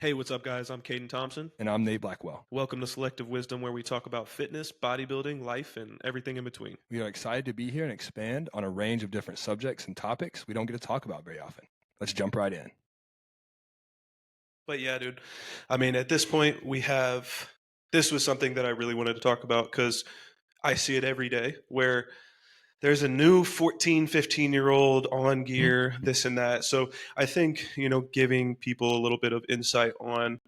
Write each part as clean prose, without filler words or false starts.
Hey, what's up, guys? I'm Caden Thompson. And I'm Nate Blackwell. Welcome to Selective Wisdom, where we talk about fitness, bodybuilding, life, and everything in between. We are excited to be here and expand on a range of different subjects and topics we don't get to talk about very often. Let's jump right in. But yeah, dude, I mean, at this point, this was something that I really wanted to talk about because I see it every day where there's a new 14, 15-year-old on gear, this and that. So I think, giving people a little bit of insight on,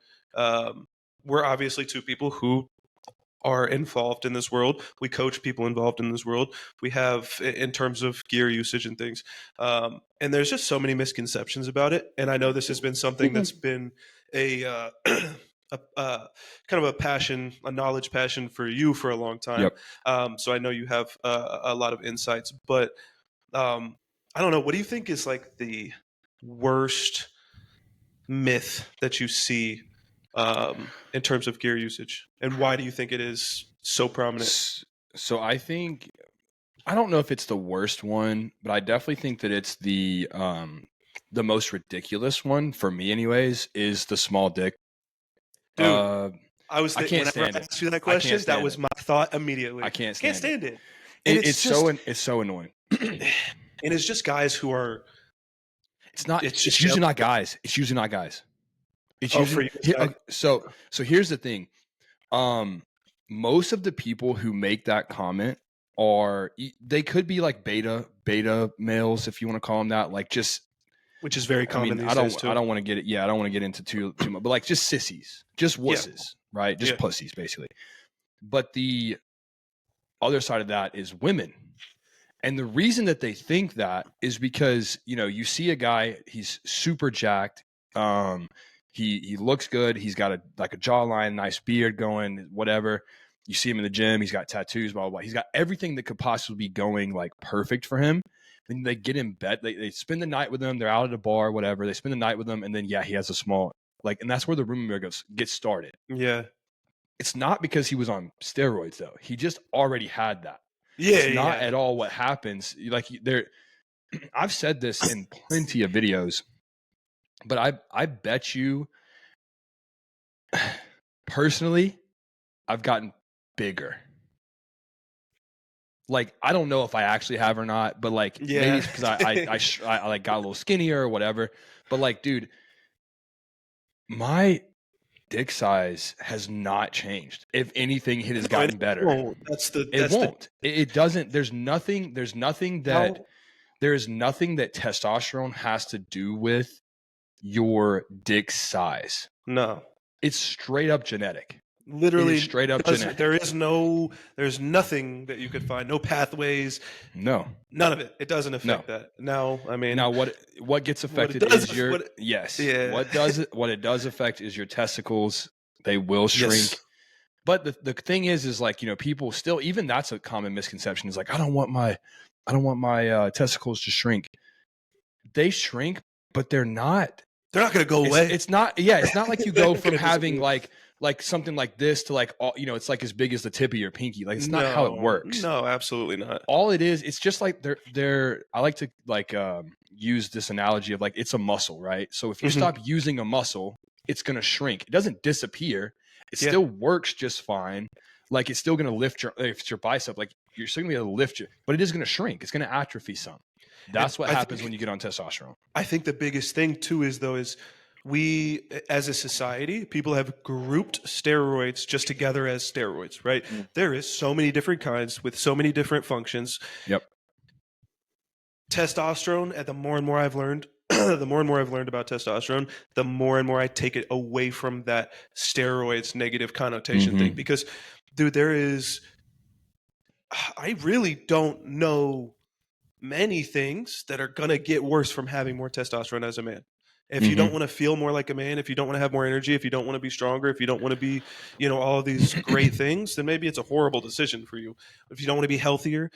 we're obviously two people who are involved in this world. We coach people involved in this world. We have, in terms of gear usage and things. And there's just so many misconceptions about it. And I know this has been something that's been a kind of a passion, a knowledge passion for you for a long time. Yep. So I know you have a lot of insights, but I don't know. What do you think is like the worst myth that you see in terms of gear usage, and why do you think it is so prominent? So I think, I don't know if it's the worst one, but I definitely think that it's the most ridiculous one for me anyways, is the small dick. Dude, I can't stand it. Asked you that question, that was my thought immediately. I can't stand it. And it's so annoying. And it's just guys who are. It's usually not guys. It's usually not guys. It's usually so here's the thing. Most of the people who make that comment they could be like beta males, if you want to call them that, like just. Which is very common. I don't want to get it. Yeah, I don't want to get into too much, but like just sissies, just wusses, right? Just pussies, basically. But the other side of that is women, and the reason that they think that is because you see a guy, he's super jacked, he looks good, he's got a jawline, nice beard going, whatever. You see him in the gym, he's got tattoos, blah blah blah. He's got everything that could possibly be going like perfect for him. Then they get in bed, they spend the night with him, they're out at a bar, whatever. They spend the night with him, and then he has a small, and that's where the rumor gets started. Yeah. It's not because he was on steroids, though. He just already had that. Yeah. It's not at all what happens. I've said this in plenty of videos, but I bet you, personally, I've gotten bigger. I don't know if I actually have or not, but maybe it's because I got a little skinnier or whatever. But dude, my dick size has not changed. If anything, it has gotten better. It won't. It doesn't. There is nothing that testosterone has to do with your dick size. No, it's straight up genetic. Literally straight up genetic. There's nothing that you could find, no pathways, none of it. It doesn't affect that. Now what gets affected is your what it does affect is your testicles. They will shrink. Yes. But the thing is people still, even that's a common misconception, is I don't want my testicles to shrink. They shrink, but they're not going to go away. It's not like you go from having like something like this to it's like as big as the tip of your pinky. It's not how it works. No, absolutely not. All it is, it's just like they're I like to use this analogy of it's a muscle, right? So if you stop using a muscle, it's going to shrink. It doesn't disappear. It still works just fine. It's still going to lift if it's your bicep, you're still going to be able to lift it, but it is going to shrink. It's going to atrophy some. That's what happens when you get on testosterone. I think the biggest thing too is we, as a society, people have grouped steroids just together as steroids, right? Mm. There is so many different kinds with so many different functions. Yep. Testosterone, the more and more I've learned, about testosterone, the more and more I take it away from that steroids negative connotation thing. Because, dude, I really don't know many things that are going to get worse from having more testosterone as a man. If you don't want to feel more like a man, if you don't want to have more energy, if you don't want to be stronger, if you don't want to be, all of these great things, then maybe it's a horrible decision for you. If you don't want to be healthier,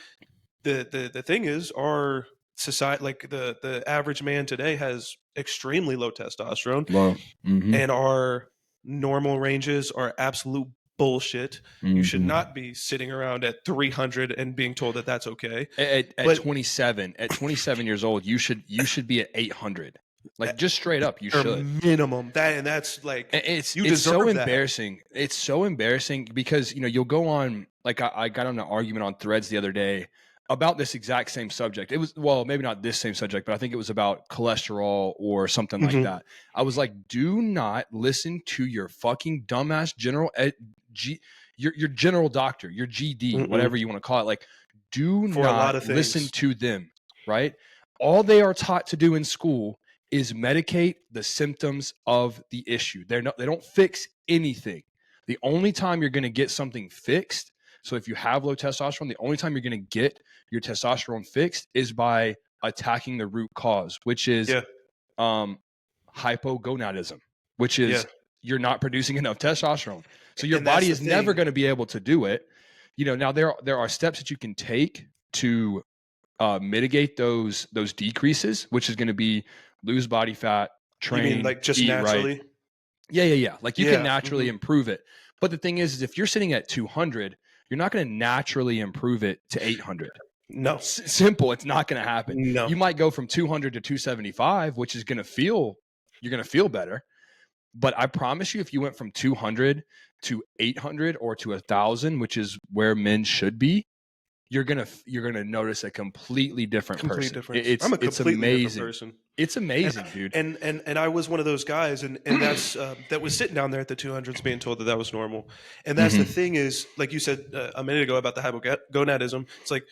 the thing is, our society, the average man today has extremely low testosterone, and our normal ranges are absolute bullshit. You should not be sitting around at 300 and being told that that's okay. At 27 years old, you should be at 800. Like just straight up, you or should. minimum. That's like It's you it's so deserve that. embarrassing. It's so embarrassing because you'll go on, like I got on an argument on Threads the other day about this exact same subject. It was, well, maybe not this same subject, but I think it was about cholesterol or something like that. I was like, do not listen to your fucking dumbass your general doctor, your GD, whatever you want to call it. Like, do For not a lot of listen to them, right? All they are taught to do in school is medicate the symptoms of the issue. They don't fix anything. The only time you're going to get something fixed, so if you have low testosterone, the only time you're going to get your testosterone fixed is by attacking the root cause, which is hypogonadism, which is you're not producing enough testosterone. So your body is never going to be able to do it. Now there are steps that you can take to mitigate those decreases, which is going to be lose body fat, train, you mean like just eat naturally? Right. Yeah. Like you can naturally improve it. But the thing is if you're sitting at 200, you're not going to naturally improve it to 800. No. Simple. It's not going to happen. No. You might go from 200 to 275, which is going to feel, you're going to feel better. But I promise you, if you went from 200 to 800 or to 1,000, which is where men should be, you're gonna notice a completely different person. I'm a completely different person. It's amazing, dude. And I was one of those guys, and that's that was sitting down there at the 200s, being told that was normal. And that's the thing is, like you said a minute ago about the hypogonadism. It's like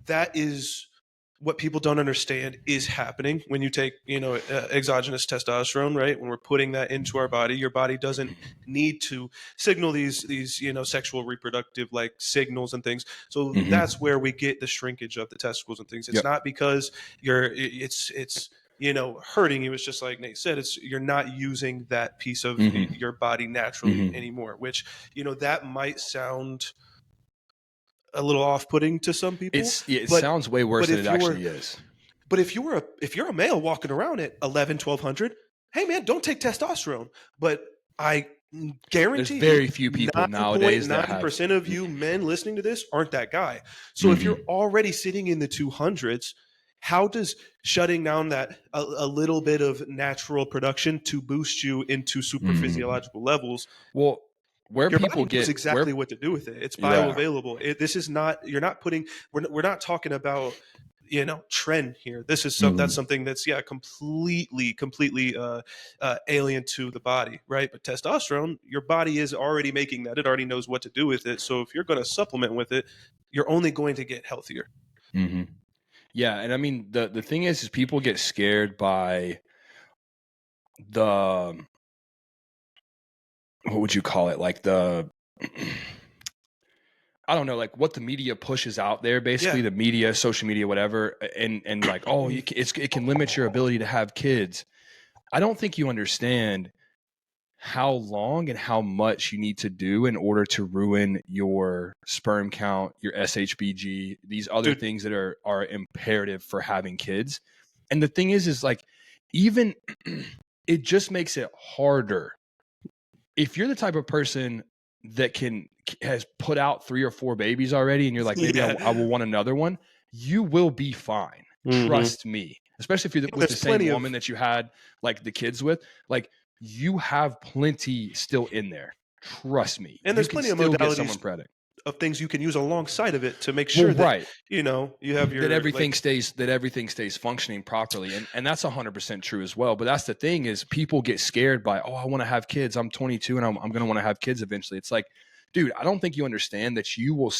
that is what people don't understand is happening when you take exogenous testosterone, right? When we're putting that into our body, your body doesn't need to signal these sexual reproductive like signals and things. So that's where we get the shrinkage of the testicles and things. It's not because it's hurting you. It's just like Nate said, you're not using that piece of your body naturally anymore, which that might sound a little off-putting to some people. It sounds way worse than it actually is. But if you're a male walking around at 1,200, hey man, don't take testosterone. But I guarantee there's very few people nowadays that 9% of you men listening to this aren't that guy. So if you're already sitting in the 200s, how does shutting down that a little bit of natural production to boost you into super physiological levels? Well, where your people body knows exactly what to do with it. It's bioavailable. This is not, you're not putting, we're not talking about, trend here. This is that's something that's completely alien to the body, right? But testosterone, your body is already making that. It already knows what to do with it. So if you're going to supplement with it, you're only going to get healthier. Yeah, and I mean the thing is people get scared by the, what would you call it? Like I don't know, like what the media pushes out there, basically the media, social media, whatever. And like, oh, it can limit your ability to have kids. I don't think you understand how long and how much you need to do in order to ruin your sperm count, your SHBG, these other things that are imperative for having kids. And the thing is like, even it just makes it harder. If you're the type of person that has put out 3 or 4 babies already, and you're like, maybe I will want another one, you will be fine. Trust me. Especially if you're with the same woman that you had like the kids with, like you have plenty still in there. Trust me. And there's plenty of modalities of things you can use alongside of it to make sure that you have your that everything stays functioning properly, and that's 100% true as well. But that's the thing is people get scared by, oh, I want to have kids. I'm 22 and I'm going to want to have kids eventually. It's like, dude, I don't think you understand that you will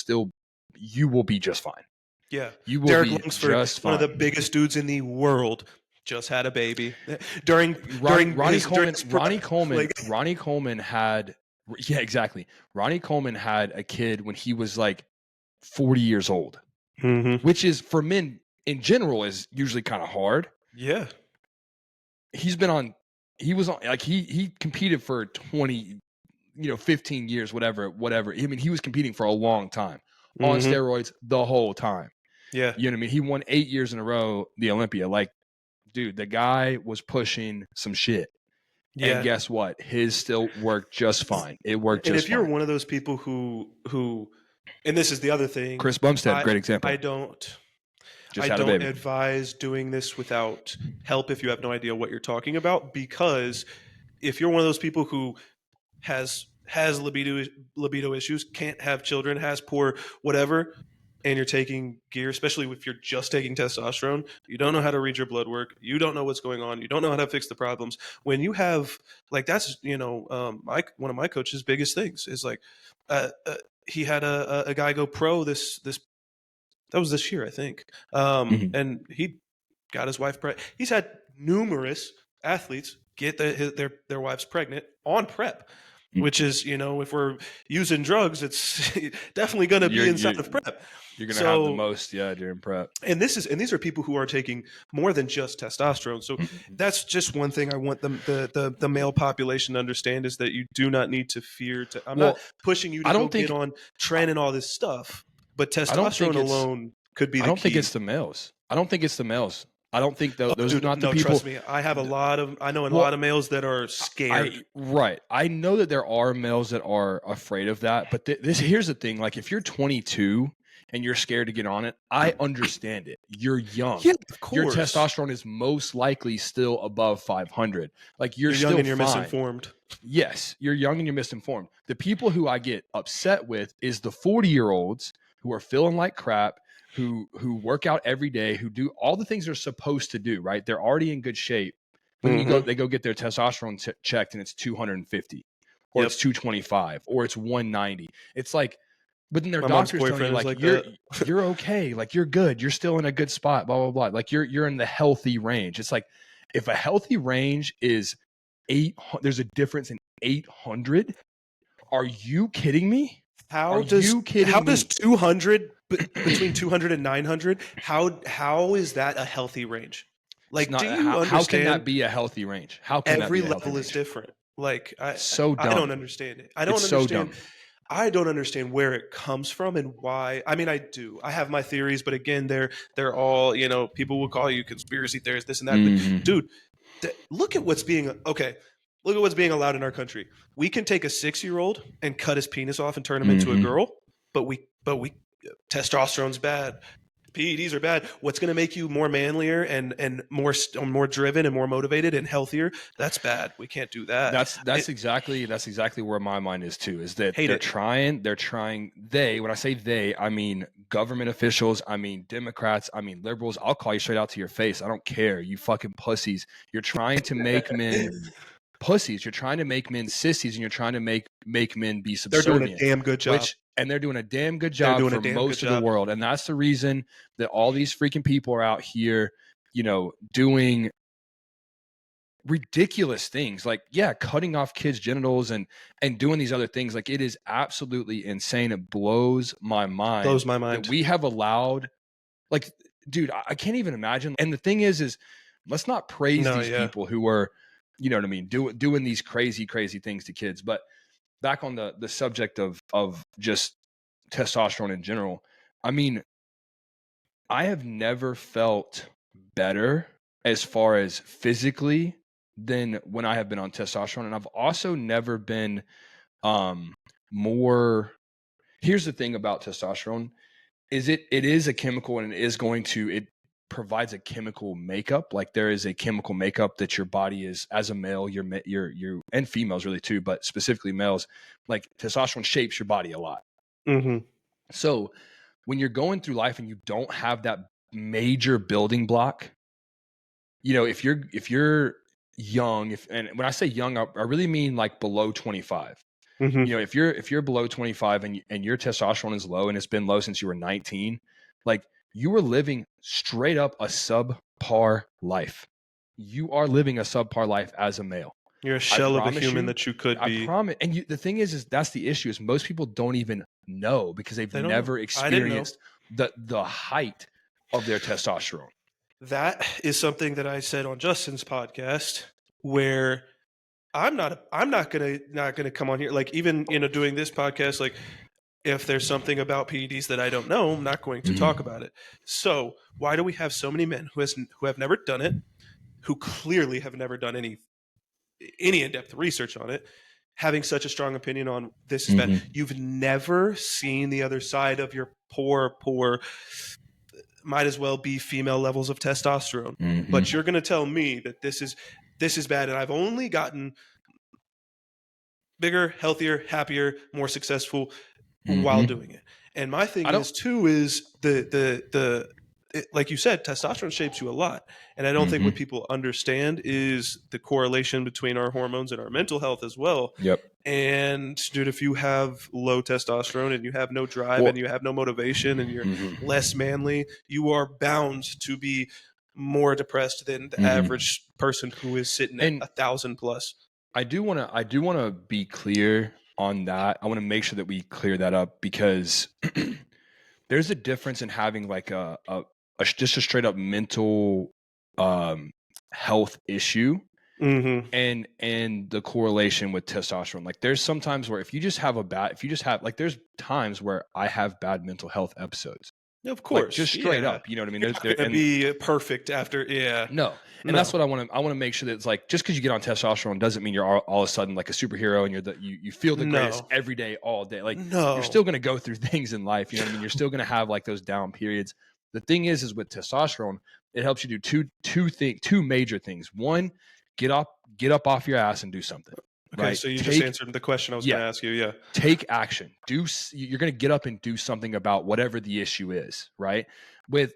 be just fine. Yeah, you will Derek be Lunsford, just fine. One of the biggest dudes in the world, just had a baby during Ronnie Coleman had. Yeah, exactly. Ronnie Coleman had a kid when he was like 40 years old, which is for men in general is usually kind of hard. Yeah. He competed for 20, 15 years, whatever. I mean, he was competing for a long time on steroids the whole time. Yeah. You know what I mean? He won 8 years in a row, the Olympia. Like, dude, the guy was pushing some shit. Yeah. And guess what? His still worked just fine. It worked just fine. And if you're one of those people who, and this is the other thing. Chris Bumstead, great example. Just I had a don't baby. advise doing this without help if you have no idea what you're talking about, because if you're one of those people who has libido issues, can't have children, has poor whatever, and you're taking gear, especially if you're just taking testosterone, you don't know how to read your blood work, you don't know what's going on, you don't know how to fix the problems. When you have like that's one of my coach's biggest things is like he had a guy go pro this that was this year, I think, and he got his wife pregnant. He's had numerous athletes get their wives pregnant on prep, which is, if we're using drugs, it's definitely going to be inside of prep. You're going to have the most, during prep. And these are people who are taking more than just testosterone. So that's just one thing I want the male population to understand, is that you do not need to fear. I'm not pushing you to go get on tren and all this stuff, but testosterone alone could be the key. I don't think it's the males. I don't think those are not the people. Trust me, I know a lot of males that are scared. I know that there are males that are afraid of that, but here's the thing. Like, if you're 22 and you're scared to get on it, I understand it. You're young. Yeah, of course. Your testosterone is most likely still above 500. Like, you're still young and you're fine. Misinformed. Yes, you're young and you're misinformed. The people who I get upset with is the 40-year-olds who are feeling like crap, who work out every day, who do all the things they're supposed to do, right? They're already in good shape. But then they go get their testosterone checked, and it's 250, or it's 225, or it's 190. It's like, but then their doctor's telling you, like you're okay, like you're good, you're still in a good spot, blah blah blah. Like you're in the healthy range. It's like, if a healthy range is 800, there's a difference in 800. Are you kidding me? How does 200 between 200 and 900? How is that a healthy range? Like, do you understand? How can that be a healthy range? How can every that be level is different? Like, I don't understand it. I don't understand where it comes from and why. I mean, I do. I have my theories, but again, they're all, people will call you conspiracy theorists, this and that. Dude, look at what's being allowed in our country. We can take a 6-year-old and cut his penis off and turn him into a girl, but we testosterone's bad. PEDs are bad. What's going to make you more manlier and more driven and more motivated and healthier? That's bad. We can't do that. That's exactly where my mind is too. Is that they're trying. When I say they, I mean government officials. I mean Democrats. I mean liberals. I'll call you straight out to your face. I don't care. You fucking pussies. You're trying to make men pussies. You're trying to make men sissies, and you're trying to make men be subservient. They're doing a damn good job. And they're doing a damn good job for most of the world. And that's the reason that all these freaking people are out here, doing ridiculous things. Like, cutting off kids' genitals and doing these other things. Like, it is absolutely insane. It blows my mind. That we have allowed, like, dude, I can't even imagine. And the thing is let's not praise these people who are, you know what I mean, doing these crazy, crazy things to kids. But back on the subject of just testosterone in general, I mean, I have never felt better as far as physically than when I have been on testosterone. And I've also never been more. Here's the thing about testosterone is it is a chemical, and it provides a chemical makeup. Like, there is a chemical makeup that your body is, as a male, you're and females really too, but specifically males, like testosterone shapes your body a lot. So when you're going through life and you don't have that major building block, if you're young, and when I say young, I really mean like below 25. If you're below 25 and your testosterone is low, and it's been low since you were 19, like, you are living straight up a subpar life. You are living a subpar life as a male. You're a shell of a human that you could be. I promise. And the thing is that's the issue, is most people don't even know, because they've never experienced the height of their testosterone. That is something that I said on Justin's podcast, where I'm not gonna come on here, like, even doing this podcast, like, if there's something about PEDs that I don't know, I'm not going to talk about it. So why do we have so many men who have never done it, who clearly have never done any in-depth research on it, having such a strong opinion on this is bad? You've never seen the other side of your poor might as well be female levels of testosterone. But you're going to tell me that this is bad, and I've only gotten bigger, healthier, happier, more successful while doing it. And my thing is like you said, testosterone shapes you a lot. And I don't think what people understand is the correlation between our hormones and our mental health as well. Yep. And dude, if you have low testosterone and you have no drive and you have no motivation and you're less manly, you are bound to be more depressed than the average person who is sitting at 1,000 plus. I do want to be clear on that. I want to make sure that we clear that up, because there's a difference in having like just a straight up mental health issue and the correlation with testosterone. Like there's sometimes where if you just have like there's times where I have bad mental health episodes. Of course, like just straight up, you know what I mean? It's not gonna be perfect after, and that's what I want to make sure that it's like, just because you get on testosterone doesn't mean you're all of a sudden like a superhero and you feel the greatest every day, all day. Like you're still going to go through things in life, you know what I mean? You're still going to have like those down periods. The thing is with testosterone, it helps you do two major things. One, get up off your ass and do something. Okay, right? So you just answered the question I was going to ask you. Yeah. Take action. You're going to get up and do something about whatever the issue is, right? With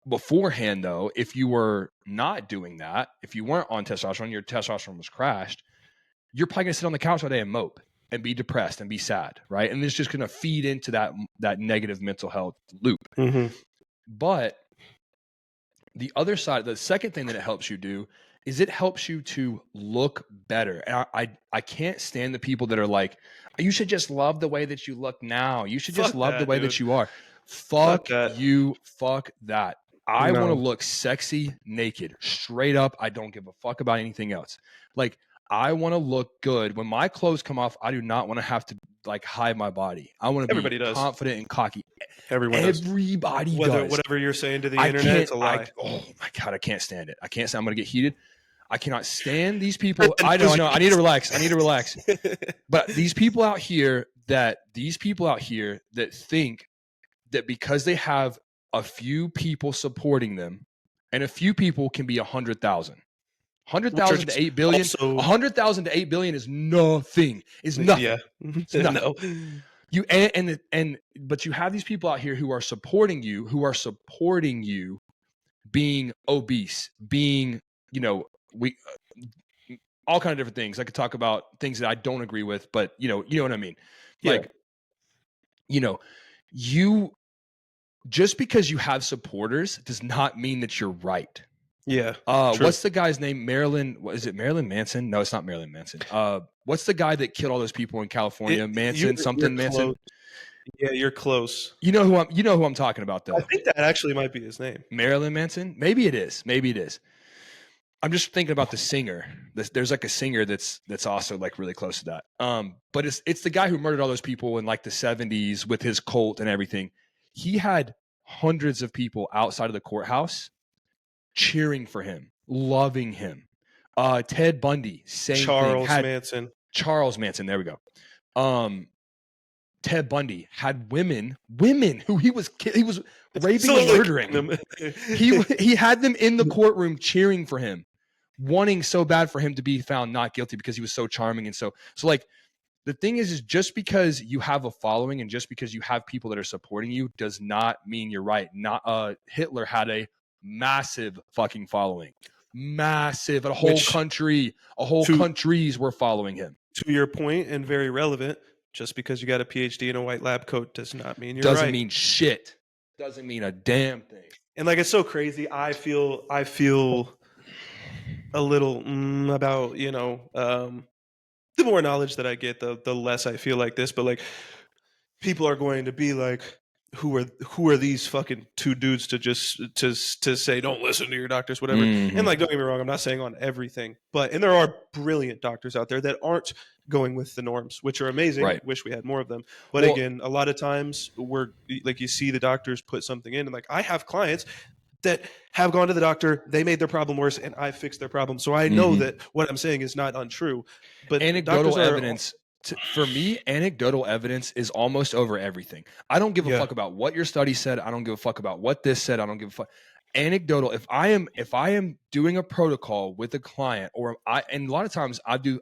beforehand though, if you were not doing that, if you weren't on testosterone, your testosterone was crashed, you're probably going to sit on the couch all day and mope and be depressed and be sad, right? And it's just going to feed into that negative mental health loop. But the other side, the second thing that it helps you do is it helps you to look better. And I can't stand the people that are like, you should just love the way that you look now. You should just love the way that you are. Fuck you. Fuck that. I want to look sexy naked, straight up. I don't give a fuck about anything else. Like, I want to look good. When my clothes come off, I do not want to have to like hide my body. I want to be confident and cocky. Everybody does. Whatever you're saying to the internet, it's a lie. Oh my God, I can't stand it. I can't stand. I'm going to get heated. I cannot stand these people. I know. I need to relax. But these people out here that think that because they have a few people supporting them, and a few people can be 100,000. 100,000 to 8 billion. 100,000 to 8 billion is nothing. Is nothing. Yeah. It's nothing. No. But you have these people out here who are supporting you, being obese, being, all kind of different things. I could talk about things that I don't agree with, but you know what I mean? Like, you just because you have supporters does not mean that you're right. Yeah. What's the guy's name? Is it Marilyn Manson? No, it's not Marilyn Manson. What's the guy that killed all those people in California? Manson. Yeah, you're close. You know who I'm talking about, though. I think that actually might be his name. Marilyn Manson? Maybe it is. I'm just thinking about the singer. There's like a singer that's also like really close to that. But it's the guy who murdered all those people in like the 70s with his cult and everything. He had hundreds of people outside of the courthouse cheering for him, loving him. Ted Bundy, same thing. Charles Manson. There we go. Ted Bundy had women who he was raping and murdering them. he had them in the courtroom cheering for him, wanting so bad for him to be found not guilty because he was so charming. And so like, the thing is just because you have a following and just because you have people that are supporting you does not mean you're right. Hitler had a massive fucking following. Massive. A whole countries were following him. To your point, and very relevant, just because you got a PhD in a white lab coat does not mean you're right. Doesn't mean shit. Doesn't mean a damn thing. And like, it's so crazy. I feel a little about, the more knowledge that I get, the less I feel like this. But like, people are going to be like, who are these fucking two dudes to say don't listen to your doctors, whatever. And like, don't get me wrong, I'm not saying on everything, and there are brilliant doctors out there that aren't going with the norms, which are amazing. Right. Wish we had more of them. But again, a lot of times we're like, you see the doctors put something in, and like, I have clients that have gone to the doctor, they made their problem worse, and I fixed their problem. So I know that what I'm saying is not untrue. But anecdotal evidence For me, anecdotal evidence is almost over everything. I don't give a Yeah. fuck about what your study said. I don't give a fuck about what this said. I don't give a fuck. Anecdotal. If I am doing a protocol with a client, and a lot of times I do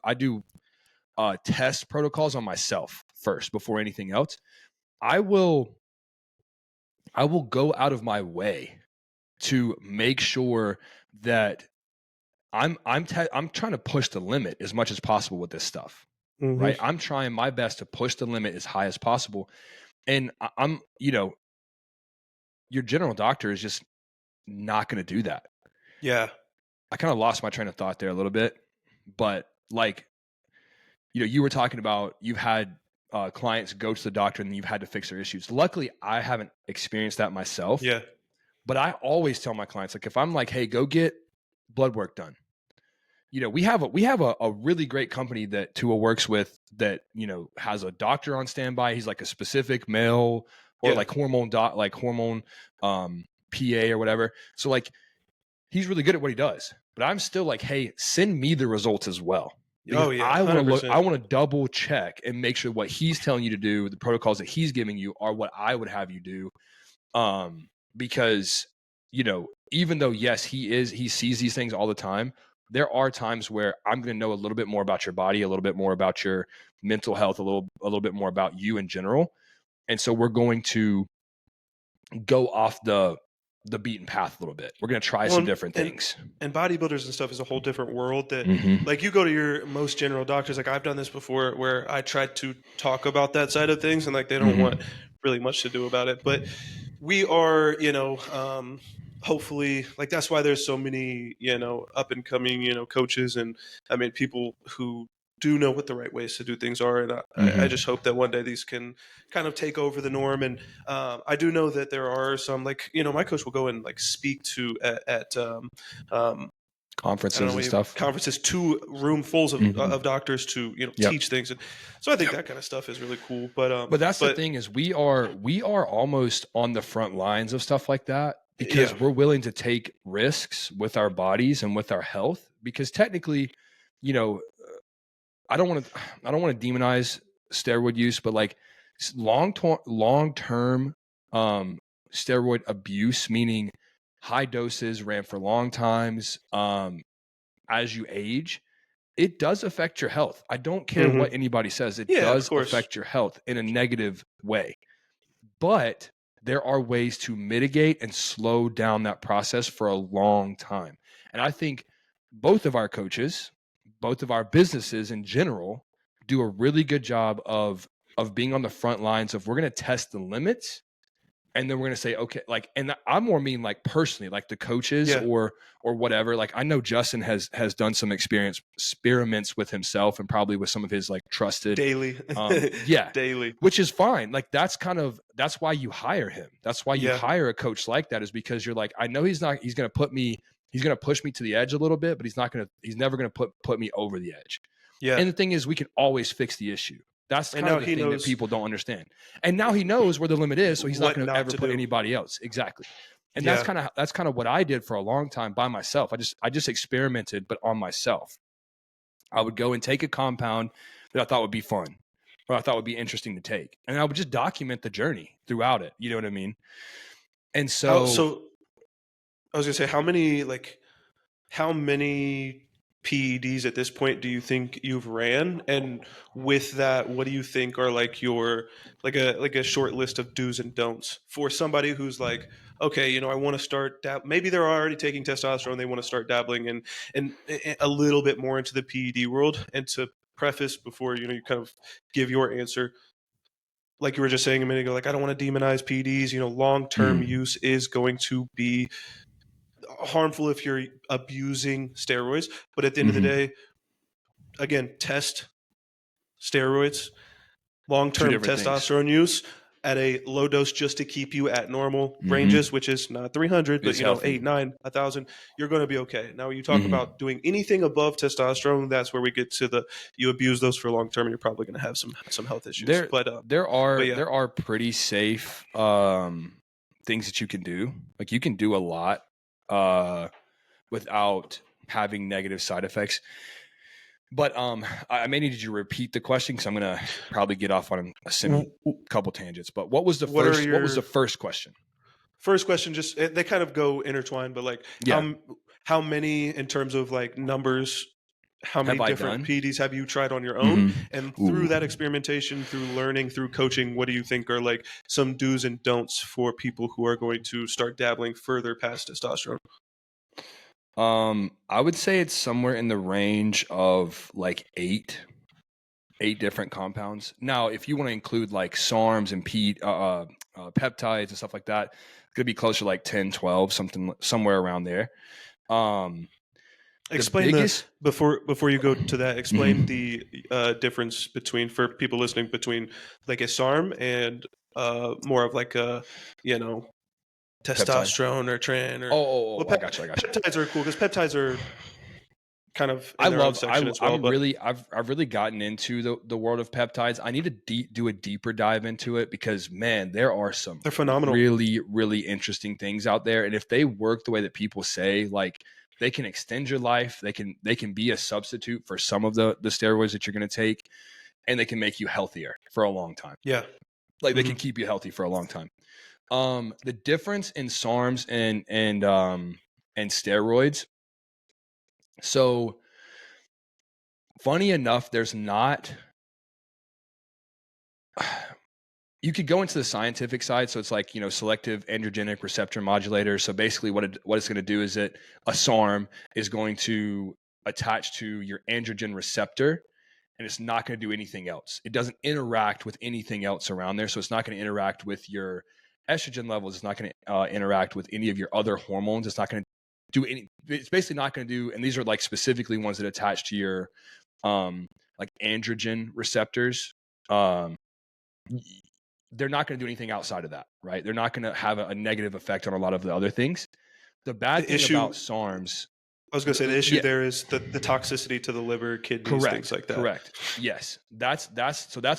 test protocols on myself first before anything else. I will go out of my way to make sure that I'm trying to push the limit as much as possible with this stuff. Mm-hmm. Right? I'm trying my best to push the limit as high as possible. And I'm, your general doctor is just not going to do that. Yeah. I kind of lost my train of thought there a little bit, but like, you were talking about you've had clients go to the doctor and you've had to fix their issues. Luckily, I haven't experienced that myself. Yeah. But I always tell my clients, like, if I'm like, hey, go get blood work done. We have a really great company that Tua works with that, has a doctor on standby. He's like a specific male or like hormone PA or whatever. So like, he's really good at what he does, but I'm still like, hey, send me the results as well. Because I want to look, I want to double check and make sure what he's telling you to do, the protocols that he's giving you are what I would have you do. Because, even though, yes, he sees these things all the time, there are times where I'm going to know a little bit more about your body, a little bit more about your mental health, a little bit more about you in general. And so we're going to go off the beaten path a little bit. We're going to try some different things. And bodybuilders and stuff is a whole different world that Mm-hmm. like you go to your most general doctors. Like I've done this before where I tried to talk about that side of things and like they don't Mm-hmm. want really much to do about it. But we are, hopefully like that's why there's so many, up and coming, coaches and I mean people who do know what the right ways to do things are. And I just hope that one day these can kind of take over the norm. And I do know that there are some like, my coach will go and like speak to at conferences and stuff. Conferences to room fulls of doctors to teach things, and so I think that kind of stuff is really cool. But that's the thing is we are almost on the front lines of stuff like that because we're willing to take risks with our bodies and with our health. Because technically, I don't want to demonize steroid use, but like long term steroid abuse, meaning high doses ran for long times, as you age, it does affect your health. I don't care what anybody says. It does affect your health in a negative way. But there are ways to mitigate and slow down that process for a long time. And I think both of our coaches, both of our businesses in general, do a really good job of being on the front lines of we're going to test the limits. And then we're going to say, okay, like, and I more mean like personally, like the coaches or whatever. Like I know Justin has done some experiments with himself and probably with some of his like trusted daily, daily, which is fine. Like that's why you hire him. That's why you hire a coach like that, is because you're like, I know he's going to push me to the edge a little bit, but he's never going to put me over the edge. Yeah. And the thing is, we can always fix the issue. That's kind of the thing that people don't understand. And now he knows where the limit is, so he's not going to ever put anybody else. Exactly. And that's kind of what I did for a long time by myself. I just experimented, but on myself. I would go and take a compound that I thought would be fun or I thought would be interesting to take. And I would just document the journey throughout it. You know what I mean? And so, so I was going to say, how many PEDs at this point do you think you've ran? And with that, what do you think are like your like a short list of do's and don'ts for somebody who's like, okay, I want to start maybe they're already taking testosterone, they want to start dabbling and a little bit more into the PED world. And to preface before you kind of give your answer, like you were just saying a minute ago, like I don't want to demonize PEDs. Long-term use is going to be harmful if you're abusing steroids, but at the end of the day, again, test steroids, long-term testosterone use at a low dose just to keep you at normal ranges, which is not 300, but 8, 9, 1,000, you're going to be okay. Now, when you talk about doing anything above testosterone, that's where we get to you abuse those for long term, and you're probably going to have some health issues. There are pretty safe things that you can do. Like you can do a lot without having negative side effects. But I may need you to repeat the question because I'm gonna probably get off on a couple tangents. But what was the first question? First question, just they kind of go intertwined, but like how many in terms of like numbers, how many different PEDs have you tried on your own? And through that experimentation, through learning, through coaching, what do you think are like some do's and don'ts for people who are going to start dabbling further past testosterone? I would say it's somewhere in the range of like eight different compounds. Now, if you want to include like SARMs and peptides and stuff like that, it's going to be closer to like 10, 12, somewhere around there. Explain before you go to that, explain the difference between, for people listening, between like a SARM and more of like a, testosterone or tren or I got you. Peptides are cool because peptides are kind of I've really gotten into the world of peptides. I need to do a deeper dive into it because, man, they're phenomenal, really, really interesting things out there. And if they work the way that people say, like, they can extend your life, they can be a substitute for some of the steroids that you're going to take, and they can make you healthier for a long time. Yeah. Like they can keep you healthy for a long time. The difference in SARMs and steroids. So funny enough, there's not, you could go into the scientific side. So it's like, selective androgenic receptor modulator. So basically what it's going to do is that a SARM is going to attach to your androgen receptor, and it's not going to do anything else. It doesn't interact with anything else around there. So it's not going to interact with your estrogen levels. It's not going to interact with any of your other hormones. It's not going to do it's basically not going to do, and these are like specifically ones that attach to your like androgen receptors. They're not going to do anything outside of that, right? They're not going to have a negative effect on a lot of the other things. The bad thing about SARMs, I was going to say the issue there is the toxicity to the liver, kidneys, things like that. Correct. Yes. That's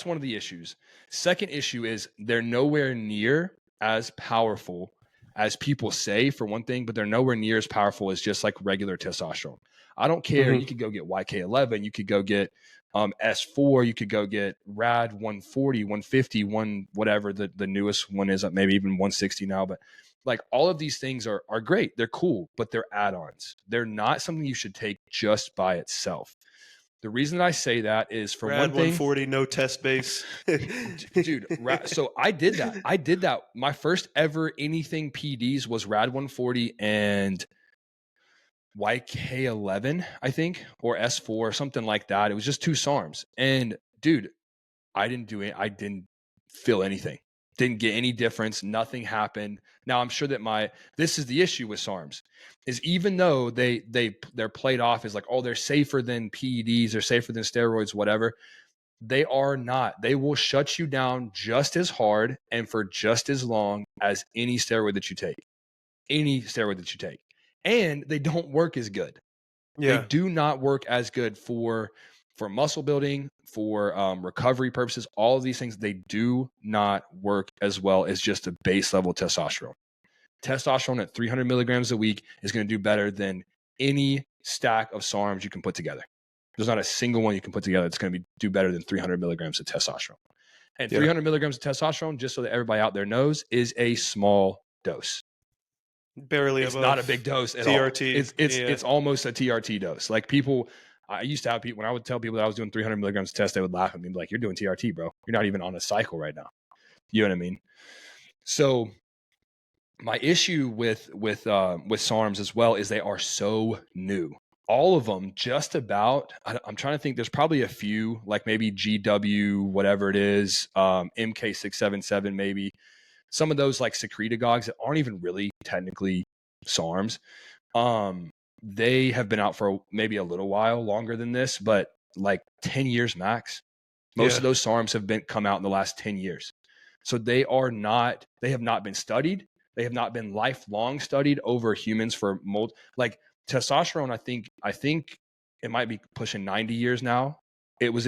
one of the issues. Second issue is they're nowhere near as powerful as people say, for one thing, but they're nowhere near as powerful as just like regular testosterone. I don't care. You could go get YK11. You could go get S4. You could go get RAD 140, 150, whatever the newest one is, maybe even 160 now. But like all of these things are great. They're cool, but they're add-ons. They're not something you should take just by itself. The reason that I say that is for RAD one thing, 140, no test base. Dude, so I did that. My first ever anything PEDs was RAD 140 and YK11, I think, or S4 or something like that. It was just 2 SARMs. And dude, I didn't do it. I didn't feel anything. Didn't get any difference. Nothing happened. Now I'm sure that this is the issue with SARMs, is even though they're played off as like, oh, they're safer than PEDs, they're safer than steroids, whatever. They are not. They will shut you down just as hard and for just as long as any steroid that you take. And they don't work as good. Yeah. They do not work as good for muscle building, for recovery purposes. All of these things, they do not work as well as just a base level testosterone. Testosterone at 300 milligrams a week is going to do better than any stack of SARMs you can put together. There's not a single one you can put together that's going to do better than 300 milligrams of testosterone. And 300 milligrams of testosterone, just so that everybody out there knows, is a small dose. Barely it's not a big dose at TRT. All. It's almost a TRT dose. Like people, I used to have people, when I would tell people that I was doing 300 milligrams of test, they would laugh at me and be like, you're doing TRT, bro. You're not even on a cycle right now. You know what I mean? So my issue with SARMs as well is they are so new. All of them, just about, I'm trying to think, there's probably a few, like maybe GW, whatever it is, MK677 maybe. Some of those like secretagogues that aren't even really technically SARMs. They have been out for maybe a little while longer than this, but like 10 years max. Most of those SARMs have come out in the last 10 years. So they have not been studied. They have not been lifelong studied over humans for like testosterone. I think it might be pushing 90 years now. It's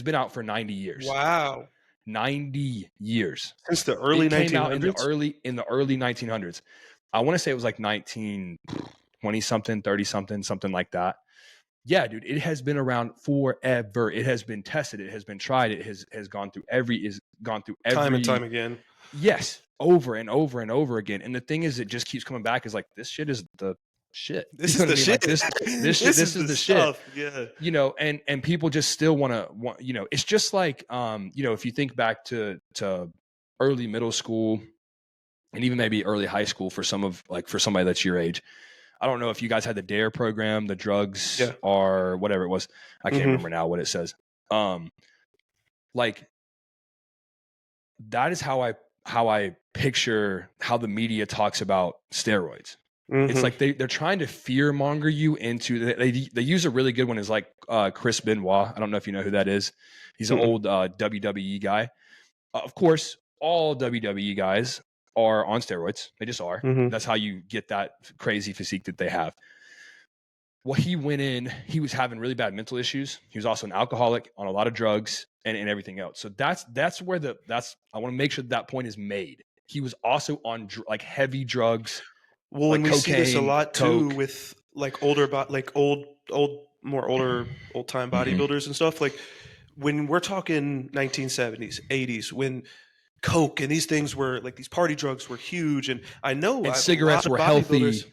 been out for 90 years. Wow. 90 years. Since the early 1900s? Came out in the early 1900s. I want to say it was like 1920 something, 30 something, something like that. Yeah, dude, it has been around forever. It has been tested. It has been tried. It has gone through every time and time again. Yes, over and over and over again. And the thing is, it just keeps coming back. Is like, this shit is the shit. This You know is what I the mean? shit. Like this is the the shit. stuff. Yeah. You know, and people just still want, you know, it's just like, you know, if you think back to early middle school and even maybe early high school for somebody that's your age. I don't know if you guys had the DARE program, the drugs or whatever it was. I can't remember now what it says. Like that is how I picture how the media talks about steroids. It's like they're trying to fear monger you into. They use a really good one is like Chris Benoit. I don't know if you know who that is. He's an old WWE guy. Of course, all WWE guys are on steroids. They just are. That's how you get that crazy physique that they have. Well, he went in, he was having really bad mental issues. He was also an alcoholic, on a lot of drugs and everything else. So that's where I want to make sure that point is made. He was also on like heavy drugs. Well, like and we cocaine, see this a lot too coke. with like old time bodybuilders and stuff. Like when we're talking 1970s, 80s, when coke and these things were like these party drugs were huge, and I know and cigarettes were healthy.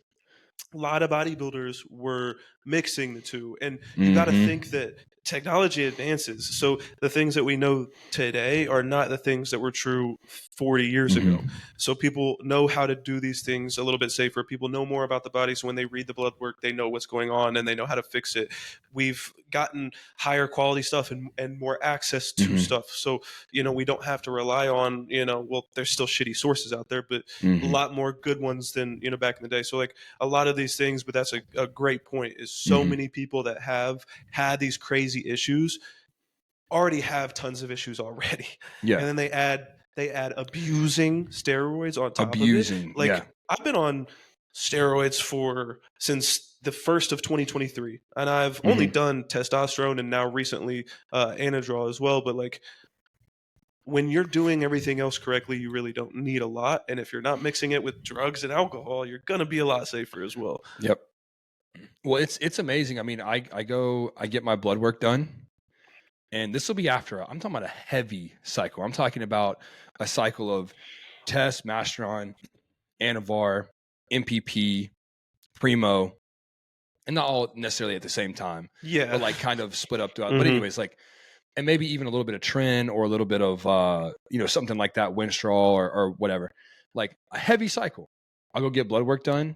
A lot of bodybuilders were mixing the two, and you got to think that technology advances. So the things that we know today are not the things that were true 40 years ago. So people know how to do these things a little bit safer. People know more about the body. So when they read the blood work, they know what's going on and they know how to fix it. We've gotten higher quality stuff and more access to stuff. So, you know, we don't have to rely on, you know, well, there's still shitty sources out there, but a lot more good ones than, you know, back in the day. So like a lot of these things, but that's a great point, is so many people that have had these crazy issues already have tons of issues already. Yeah. And then they add abusing steroids on top of it. Like I've been on steroids since the first of 2023, and I've only done testosterone and now recently Anadrol as well. But like when you're doing everything else correctly, you really don't need a lot. And if you're not mixing it with drugs and alcohol, you're gonna be a lot safer as well. Yep. Well, it's amazing. I mean, I get my blood work done, and this will be after I'm talking about a heavy cycle. I'm talking about a cycle of test, Masteron, Anavar, MPP, Primo, and not all necessarily at the same time. Yeah. But like kind of split up throughout. But anyways, like, and maybe even a little bit of Tren or a little bit of you know, something like that, Winstrol or whatever. Like a heavy cycle. I'll go get blood work done.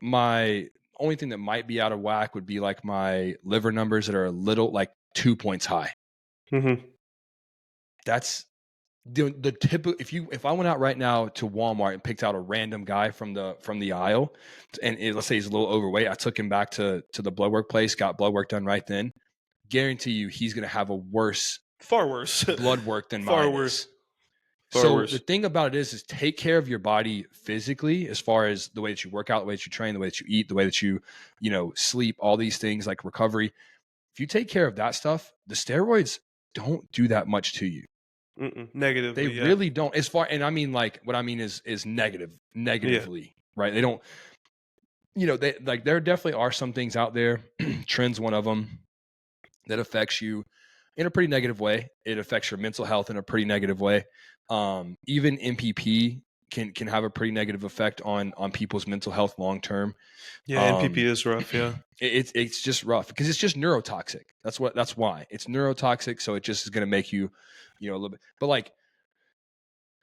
My only thing that might be out of whack would be like my liver numbers that are a little like 2 points high. That's the typical. If I went out right now to Walmart and picked out a random guy from the aisle, and let's say he's a little overweight, I took him back to the blood work place, got blood work done right then. Guarantee you, he's going to have far worse blood work than far mine worse. is. Far so worse. The thing about it is take care of your body physically, as far as the way that you work out, the way that you train, the way that you eat, the way that you sleep, all these things like recovery. If you take care of that stuff, the steroids don't do that much to you. Negatively, they really don't. As far, and I mean, like, what I mean is negatively, right? They don't. They like, there definitely are some things out there. Trends, one of them, that affects you in a pretty negative way. It affects your mental health in a pretty negative way. Even MPP can have a pretty negative effect on people's mental health long term. Yeah, MPP is rough. Yeah, it's just rough because it's just neurotoxic. That's why it's neurotoxic. So it just is going to make you, a little bit. But like,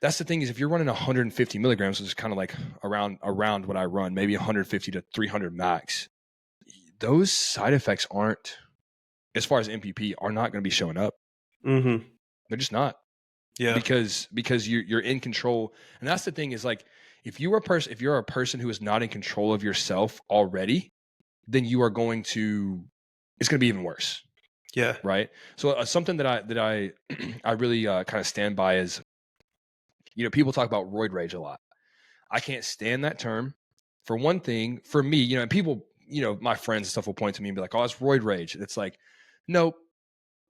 that's the thing, is if you're running 150 milligrams, which is kind of like around what I run, maybe 150 to 300 max, those side effects aren't, as far as MPP, are not going to be showing up. They're just not. Yeah. Because you're in control. And that's the thing, is like, if you're a person who is not in control of yourself already, then you are going to, it's going to be even worse. Yeah. Right. So something that I I really kind of stand by is, people talk about roid rage a lot. I can't stand that term. For one thing, for me, and people, my friends and stuff will point to me and be like, "Oh, it's roid rage." And it's like, nope.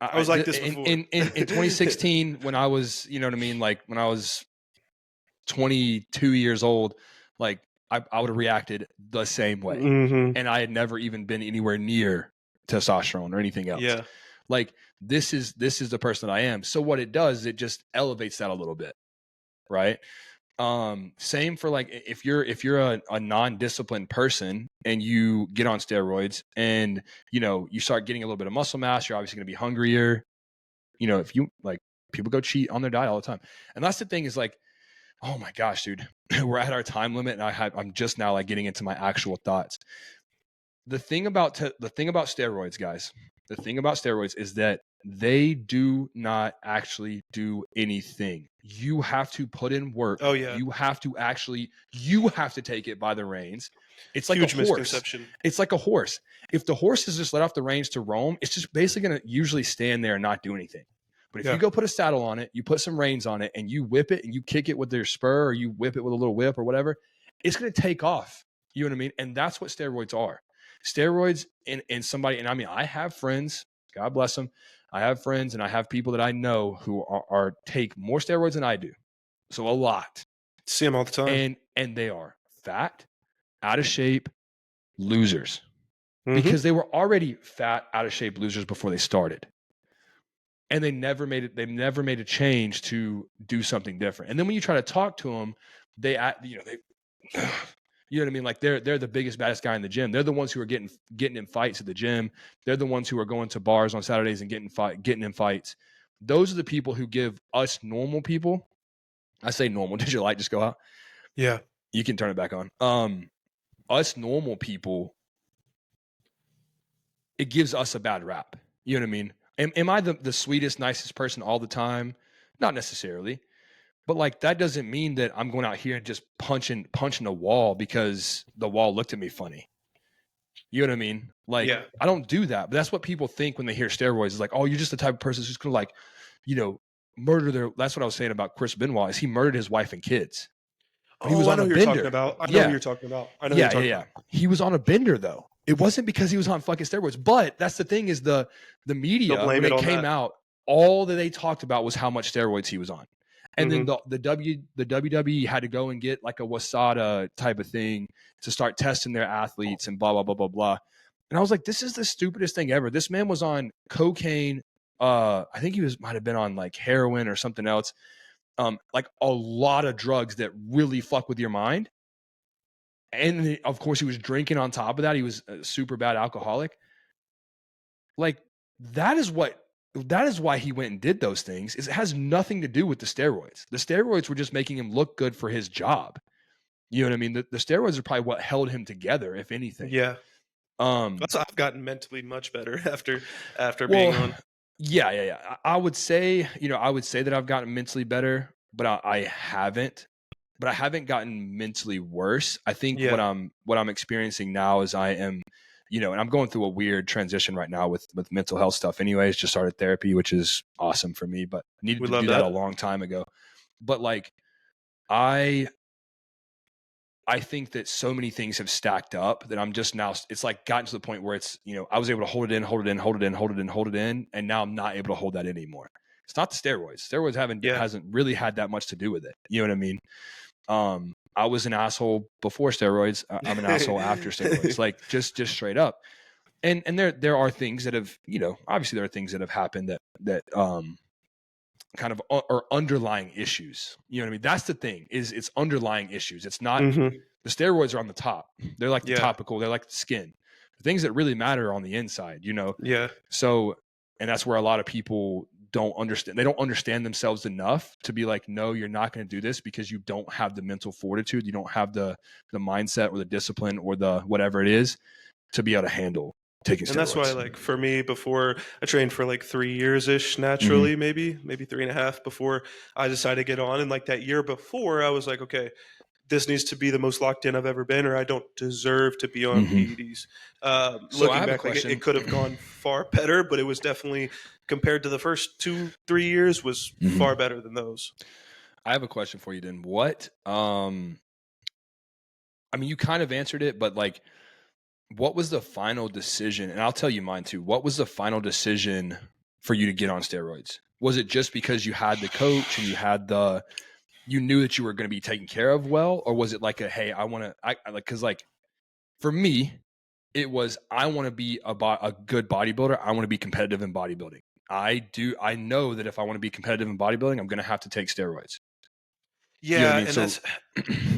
I was like this before. In 2016, when I was, like when I was 22 years old, like I would have reacted the same way. And I had never even been anywhere near testosterone or anything else. Yeah. Like this is the person that I am. So what it does, it just elevates that a little bit, right? Same for like if you're a non-disciplined person and you get on steroids and you start getting a little bit of muscle mass, you're obviously going to be hungrier. If you like, people go cheat on their diet all the time. And that's the thing is like, oh my gosh, dude, we're at our time limit and I'm just now like getting into my actual thoughts. The thing about steroids, guys, the thing about steroids is that they do not actually do anything. You have to put in work. Oh yeah. You have to take it by the reins. It's like Huge a horse. Misconception. It's like a horse. If the horse is just let off the reins to roam, it's just basically going to usually stand there and not do anything. But if you go put a saddle on it, you put some reins on it, and you whip it and you kick it with your spur, or you whip it with a little whip or whatever, it's going to take off. You know what I mean? And that's what steroids are. Steroids in somebody, and I mean, I have friends, God bless them. I have friends and I have people that I know who are take more steroids than I do. So a lot. See them all the time. And they are fat, out of shape, losers. Because they were already fat, out of shape losers before they started. And they never made a change to do something different. And then when you try to talk to them, they you know what I mean? Like they're the biggest, baddest guy in the gym. They're the ones who are getting in fights at the gym. They're the ones who are going to bars on Saturdays and getting in fights. Those are the people who give us normal people. I say normal. Did your light just go out? Yeah. You can turn it back on. Us normal people, it gives us a bad rap. You know what I mean? Am I the sweetest, nicest person all the time? Not necessarily. But like that doesn't mean that I'm going out here and just punching a wall because the wall looked at me funny. You know what I mean? Like I don't do that. But that's what people think when they hear steroids. It's like, oh, you're just the type of person who's gonna murder their. That's what I was saying about Chris Benoit. Is he murdered his wife and kids? But he was on a bender. I know who you're talking about. Yeah. He was on a bender though. It wasn't because he was on fucking steroids. But that's the thing is the media when it came out, all that they talked about was how much steroids he was on. And then the WWE had to go and get like a WASADA type of thing to start testing their athletes and blah, blah, blah, blah, blah. And I was like, this is the stupidest thing ever. This man was on cocaine. I think he might have been on like heroin or something else. Like a lot of drugs that really fuck with your mind. And of course he was drinking on top of that. He was a super bad alcoholic. Like that is why he went and did those things. It has nothing to do with the steroids. The steroids were just making him look good for his job. You know what I mean? The steroids are probably what held him together, if anything. Yeah. I've gotten mentally much better after being on. Yeah. I would say that I've gotten mentally better, but I haven't. But I haven't gotten mentally worse. I think what I'm experiencing now is I am, and I'm going through a weird transition right now with mental health stuff anyways. Just started therapy, which is awesome for me, but needed to do that a long time ago. But like, I think that so many things have stacked up that I'm just now, it's like gotten to the point where it's, I was able to hold it in, and now I'm not able to hold that in anymore. It's not the steroids. Steroids hasn't really had that much to do with it. You know what I mean? I was an asshole before steroids. I'm an asshole after steroids, like just straight up. And there are things that have, obviously there are things that have happened that kind of are underlying issues. You know what I mean? That's the thing is it's underlying issues. It's not the steroids are on the top. They're like the topical. They're like the skin. The things that really matter are on the inside, Yeah. So, and that's where a lot of people don't understand. They don't understand themselves enough to be like, no, you're not going to do this because you don't have the mental fortitude. You don't have the mindset or the discipline or the whatever it is to be able to handle taking steroids. And that's why, like, for me, before I trained for like 3 years-ish naturally, maybe 3.5 before I decided to get on. And like that year before, I was like, okay, this needs to be the most locked in I've ever been, or I don't deserve to be on PEDs. So looking back, like, it could have gone far better, but it was definitely, compared to the first 2-3 years, was far better than those. I have a question for you, then. What, I mean, you kind of answered it, but like, what was the final decision? And I'll tell you mine too. What was the final decision for you to get on steroids? Was it just because you had the coach and you knew that you were going to be taken care of well? Or was it like hey, I want to, cause like for me, It was, I want to be a good bodybuilder. I want to be competitive in bodybuilding. I know that if I want to be competitive in bodybuilding, I'm going to have to take steroids. Yeah, you know what I mean? and So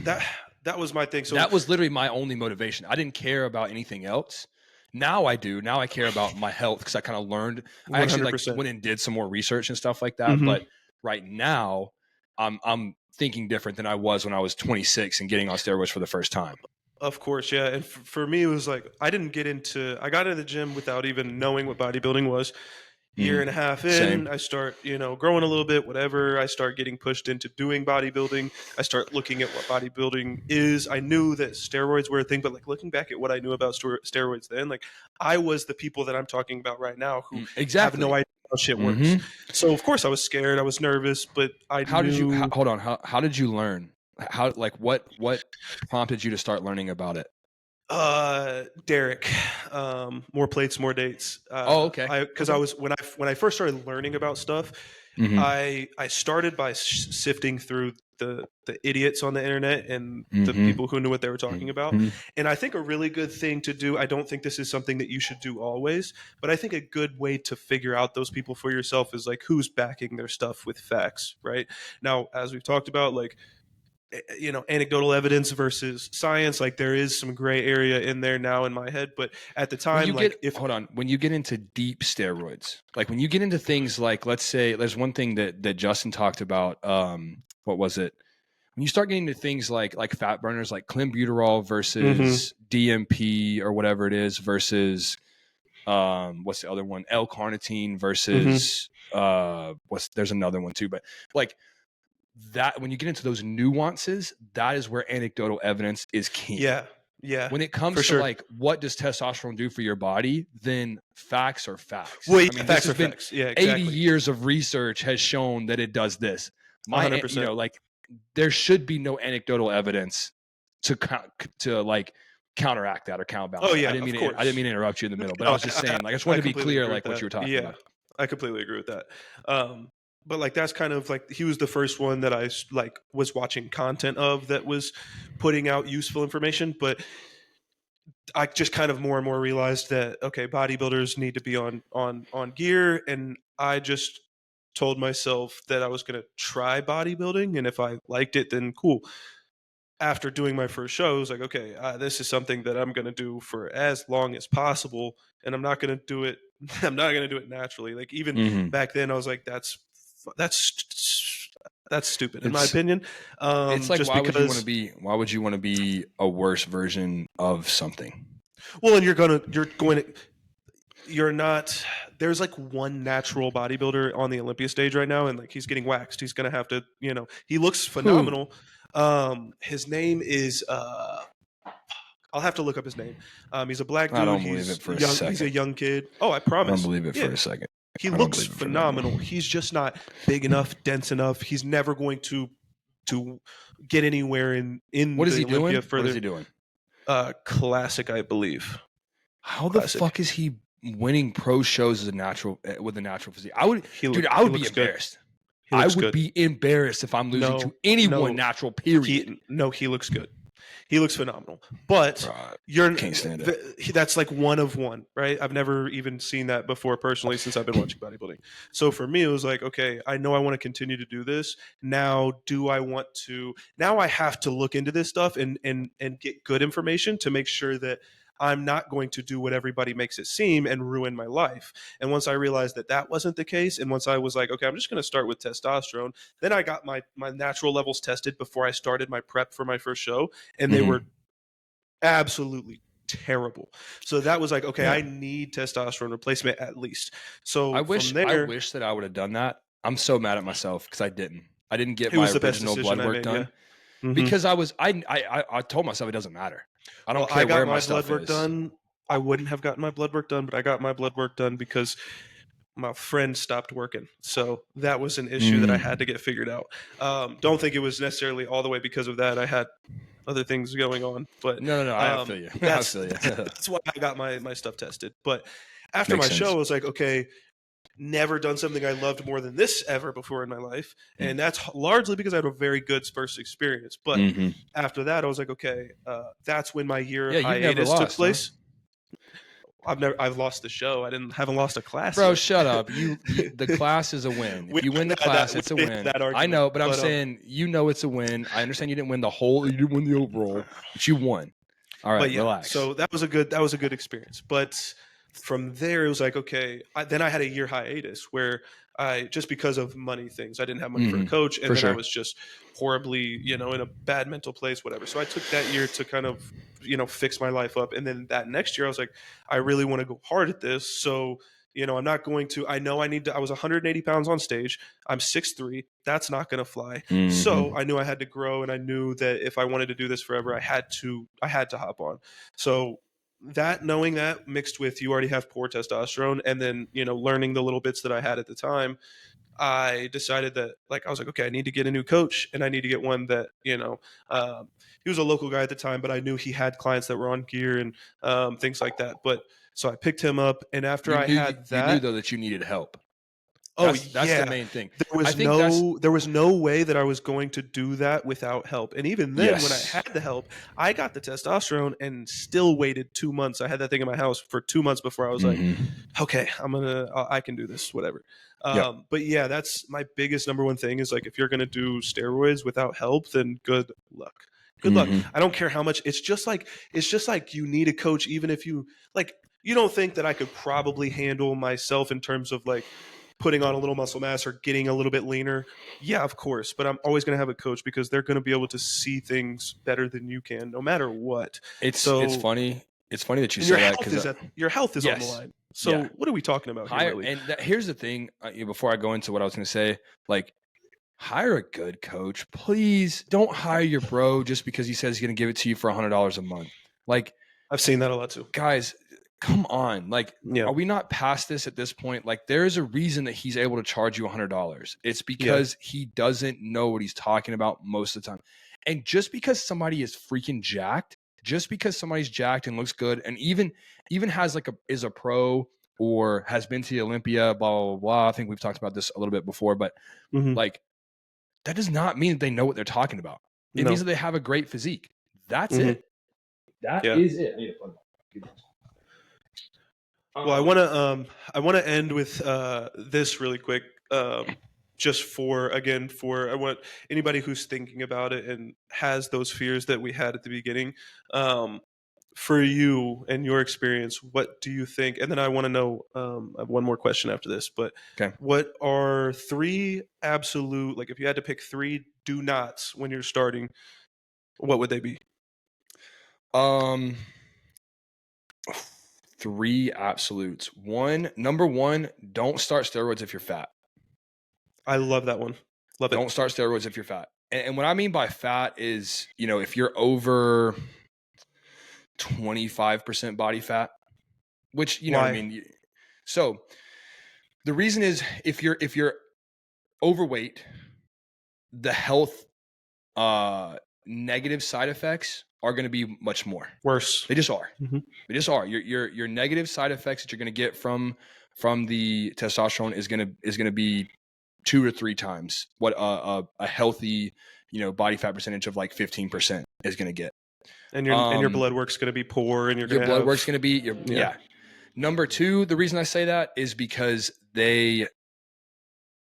that's that was my thing. So that was literally my only motivation. I didn't care about anything else. Now I do. Now I care about my health because I kind of learned. I actually 100%. went and did some more research and stuff like that. Mm-hmm. But right now, I'm thinking different than I was when I was 26 and getting on steroids for the first time. Of course, yeah. And for me, it was like I got into the gym without even knowing what bodybuilding was. Year and a half in, Same. I start, growing a little bit, whatever. I start getting pushed into doing bodybuilding. I start looking at what bodybuilding is. I knew that steroids were a thing, but like looking back at what I knew about steroids then, like I was the people that I'm talking about right now who have no idea how shit works. So of course I was scared. I was nervous, but hold on. How did you learn? What prompted you to start learning about it? Derek, more plates, more dates. Okay. Because I was when I first started learning about stuff, I started by sifting through the idiots on the internet and the people who knew what they were talking about. And I think a really good thing to do, I don't think this is something that you should do always, but I think a good way to figure out those people for yourself is like who's backing their stuff with facts, right? Now, as we've talked about, like, anecdotal evidence versus science, like there is some gray area in there now in my head, but at the time, when you get into deep steroids, like when you get into things like, let's say there's one thing that Justin talked about, what was it? When you start getting into things like fat burners, like clenbuterol versus DMP or whatever it is versus what's the other one? L-carnitine versus there's another one too, but like that, when you get into those nuances, that is where anecdotal evidence is key. Yeah. When it comes to like, what does testosterone do for your body? Then facts are facts. Wait, facts are facts. Yeah, exactly. 80 years of research has shown that it does this. 100%. Like there should be no anecdotal evidence to like counteract that or counterbalance. Oh yeah, I didn't mean to interrupt you in the middle, but I was just saying, like, I just wanted to be clear, like what you were talking about. I completely agree with that. But like that's kind of like he was the first one that I like was watching content of that was putting out useful information. But I just kind of more and more realized that okay, bodybuilders need to be on gear, and I just told myself that I was going to try bodybuilding, and if I liked it, then cool. After doing my first show, I was like, okay, this is something that I'm going to do for as long as possible, and I'm not going to do it. I'm not going to do it naturally. Like even back then, I was like, that's stupid in my opinion. It's like, why would you want to be a worse version of something? Well, and you're not, there's like one natural bodybuilder on the Olympia stage right now, and like he's getting waxed. He's going to have to, he looks phenomenal. His name is, I'll have to look up his name. He's a black dude. I don't believe it for a second. He's a young kid. Oh, I promise. I don't believe it for a second. He looks phenomenal. He's just not big enough, dense enough. He's never going to get anywhere in what is he Olympia doing? further. What is he doing? Classic, I believe. How the fuck is he winning pro shows with a natural physique? I would be embarrassed. I would be embarrassed if I'm losing to anyone natural, period. He looks good. He looks phenomenal, but can't stand it. That's like one of one, right? I've never even seen that before personally since I've been watching bodybuilding. So for me, it was like, okay, I know I want to continue to do this. Now, now I have to look into this stuff and get good information to make sure that I'm not going to do what everybody makes it seem and ruin my life. And once I realized that that wasn't the case, and once I was like, okay, I'm just going to start with testosterone, then I got my natural levels tested before I started my prep for my first show, and they were absolutely terrible. So that was like, okay, I need testosterone replacement at least. So I wish that I would have done that. I'm so mad at myself because I didn't get my original blood work done. Because I told myself it doesn't matter. I don't care where my stuff is. I wouldn't have gotten my blood work done, but I got my blood work done because my friend stopped working. So that was an issue that I had to get figured out. Don't think it was necessarily all the way because of that. I had other things going on, but no, I feel you. That's why I got my stuff tested. But after my show, I was like, okay, never done something I loved more than this ever before in my life. And that's largely because I had a very good first experience. But after that, I was like, okay, that's when my year hiatus took place. I've lost the show. Haven't lost a class Bro, yet. shut up. The class is a win. If you win the class, it's a win. I know, but I'm saying, it's a win. I understand you didn't win you didn't win the overall, but you won. All right, relax. So that was a good experience. But from there, it was like, okay. Then I had a year hiatus where just because of money things, I didn't have money for a coach, and I was just horribly, in a bad mental place, whatever. So I took that year to kind of, fix my life up. And then that next year, I was like, I really want to go hard at this. So, I'm not going to. I know I need to. I was 180 pounds on stage. I'm 6'3". That's not going to fly. So I knew I had to grow, and I knew that if I wanted to do this forever, I had to hop on. So knowing that mixed with you already have poor testosterone, and then learning the little bits that I had at the time, I decided that I was like, okay, I need to get a new coach, and I need to get one that he was a local guy at the time, but I knew he had clients that were on gear and things like that. But so I picked him up, and after you knew though that you needed help. That's the main thing. There was no way that I was going to do that without help. And even then, when I had the help, I got the testosterone and still waited 2 months. I had that thing in my house for 2 months before I was like, okay, I can do this, whatever. But yeah, that's my biggest number one thing is if you're going to do steroids without help, then good luck. Good luck. I don't care how much. It's just like you need a coach, even if you you don't think that I could probably handle myself in terms of putting on a little muscle mass or getting a little bit leaner. Yeah, of course. But I'm always going to have a coach because they're going to be able to see things better than you can, no matter what. It's funny. It's funny that you say that because your health is on the line. So what are we talking about here? Here's the thing. Before I go into what I was going to say, hire a good coach. Please don't hire your bro just because he says he's going to give it to you for $100 a month. I've seen that a lot too. Guys, come on. Are we not past this at this point? there is a reason that he's able to charge you $100. It's because he doesn't know what he's talking about most of the time. And just because somebody is freaking jacked, just because somebody's jacked and looks good and even has is a pro or has been to the Olympia, blah, blah, blah. I think we've talked about this a little bit before, but that does not mean that they know what they're talking about. It means that they have a great physique. That's it. That is it. Well, I want to end with this really quick, just I want anybody who's thinking about it and has those fears that we had at the beginning. For you and your experience, what do you think? And then I want to know. I have one more question after this, but what are 3 absolute? If you had to pick 3 do nots when you're starting, what would they be? 3 absolutes. Number one, don't start steroids if you're fat. I love that one. Love it. Don't start steroids if you're fat. And what I mean by fat is, if you're over 25% body fat, which, know what I mean? So the reason is if you're overweight, the health negative side effects are going to be much more worse. They just are. They just are. Your negative side effects that you're going to get from the testosterone is going to be 2 to 3 times what a healthy body fat percentage of 15% is going to get. And your blood work's going to be poor, and your blood work's going to be Number 2, the reason I say that is because you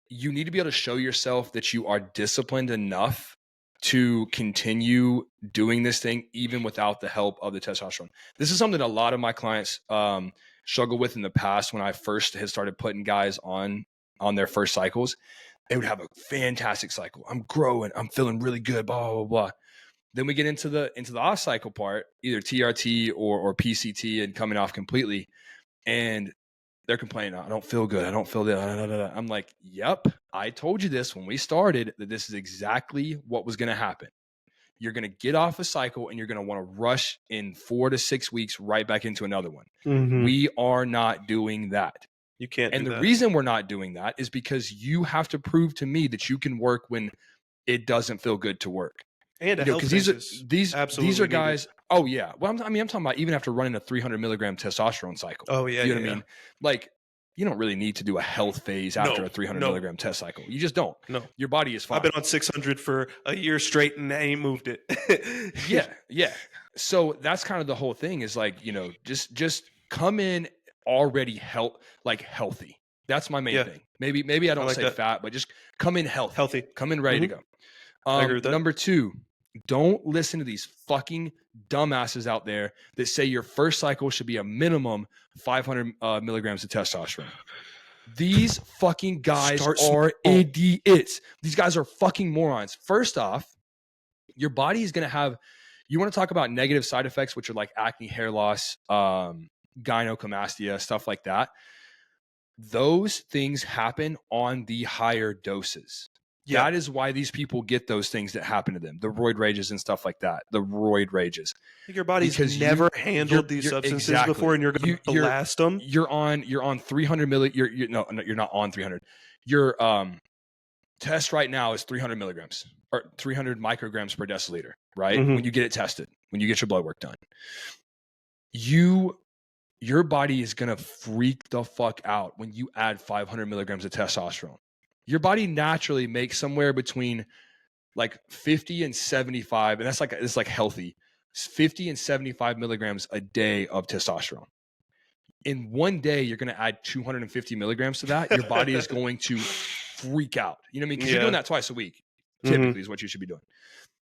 need to be able to show yourself that you are disciplined enough to continue doing this thing even without the help of the testosterone. This is something a lot of my clients struggle with in the past. When I first had started putting guys on their first cycles, they would have a fantastic cycle. I'm growing, I'm feeling really good, blah, blah, blah. Then we get into the off cycle part, either TRT or PCT, and coming off completely. And they're complaining, I don't feel good. I don't feel that. I'm like, yep, I told you this when we started, that this is exactly what was going to happen. You're going to get off a cycle and you're going to want to rush in 4 to 6 weeks right back into another one. We are not doing that. You can't. And the reason we're not doing that is because you have to prove to me that you can work when it doesn't feel good to work. And because these are guys. Needed. Oh yeah. Well, I'm talking about even after running a 300 milligram testosterone cycle. Oh yeah. You know what I mean? You don't really need to do a health phase after a 300 milligram test cycle. You just don't. No. Your body is fine. I've been on 600 for a year straight and I ain't moved it. Yeah. So that's kind of the whole thing is just come in already healthy. That's my main thing. Maybe I don't say fat, but just come in healthy. Come in ready to go. I agree with that. Number 2, don't listen to these fucking dumbasses out there that say your first cycle should be a minimum 500 milligrams of testosterone. These fucking guys are idiots. These guys are fucking morons. First off, your body is going to have, you want to talk about negative side effects, which are like acne, hair loss, gynecomastia, stuff like that. Those things happen on the higher doses. Yeah. That is why these people get those things that happen to them, the roid rages and stuff like that, the roid rages. Your body's never handled these substances before, and you're going to blast them. You're on 300 milli. You're not on 300. Your test right now is 300 milligrams or 300 micrograms per deciliter, right? When you get it tested, when you get your blood work done, your body is going to freak the fuck out when you add 500 milligrams of testosterone. Your body naturally makes somewhere between like 50 and 75, and it's like healthy, 50 and 75 milligrams a day of testosterone. In one day, you're going to add 250 milligrams to that. Your body is going to freak out. You know what I mean? Because you're doing that twice a week, typically is what you should be doing.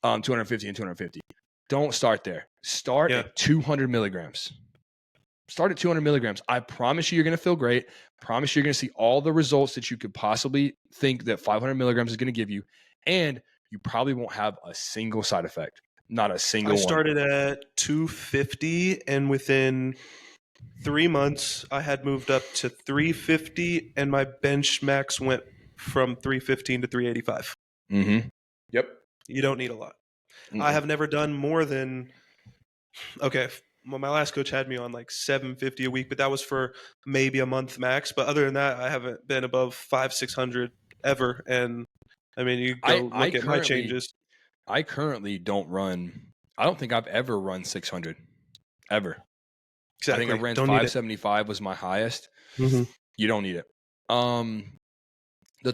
250 and 250. Don't start there. Start at 200 milligrams. Start at 200 milligrams. I promise you're going to feel great. Promise you're going to see all the results that you could possibly think that 500 milligrams is going to give you. And you probably won't have a single side effect. Not a single one. I started at 250, and within 3 months, I had moved up to 350, and my bench max went from 315 to 385. Yep. You don't need a lot. I have never done more than, well, my last coach had me on like 750 a week, but that was for maybe a month max. But other than that, I haven't been above 500-600 ever. And I mean, you go look at my changes. I currently don't run. I don't think I've ever run 600 ever. Exactly. I think I ran 575 was my highest. You don't need it. What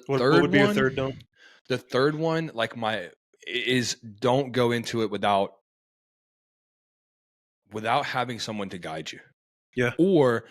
would be your third don't? The third one, is don't go into it without having someone to guide you. Yeah. Or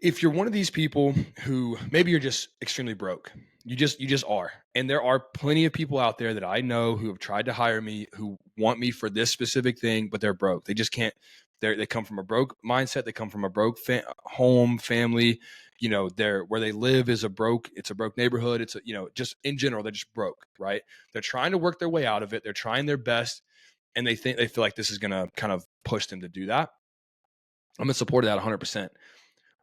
if you're one of these people who maybe you're just extremely broke, you just are. And there are plenty of people out there that I know who have tried to hire me, who want me for this specific thing, but they're broke. They just can't. They come from a broke mindset. They come from a broke home, family. You know, where they live is it's a broke neighborhood. It's just in general, they're just broke, right? They're trying to work their way out of it. They're trying their best. And they feel like this is going to kind of push them to do that. I'm in support of that 100%.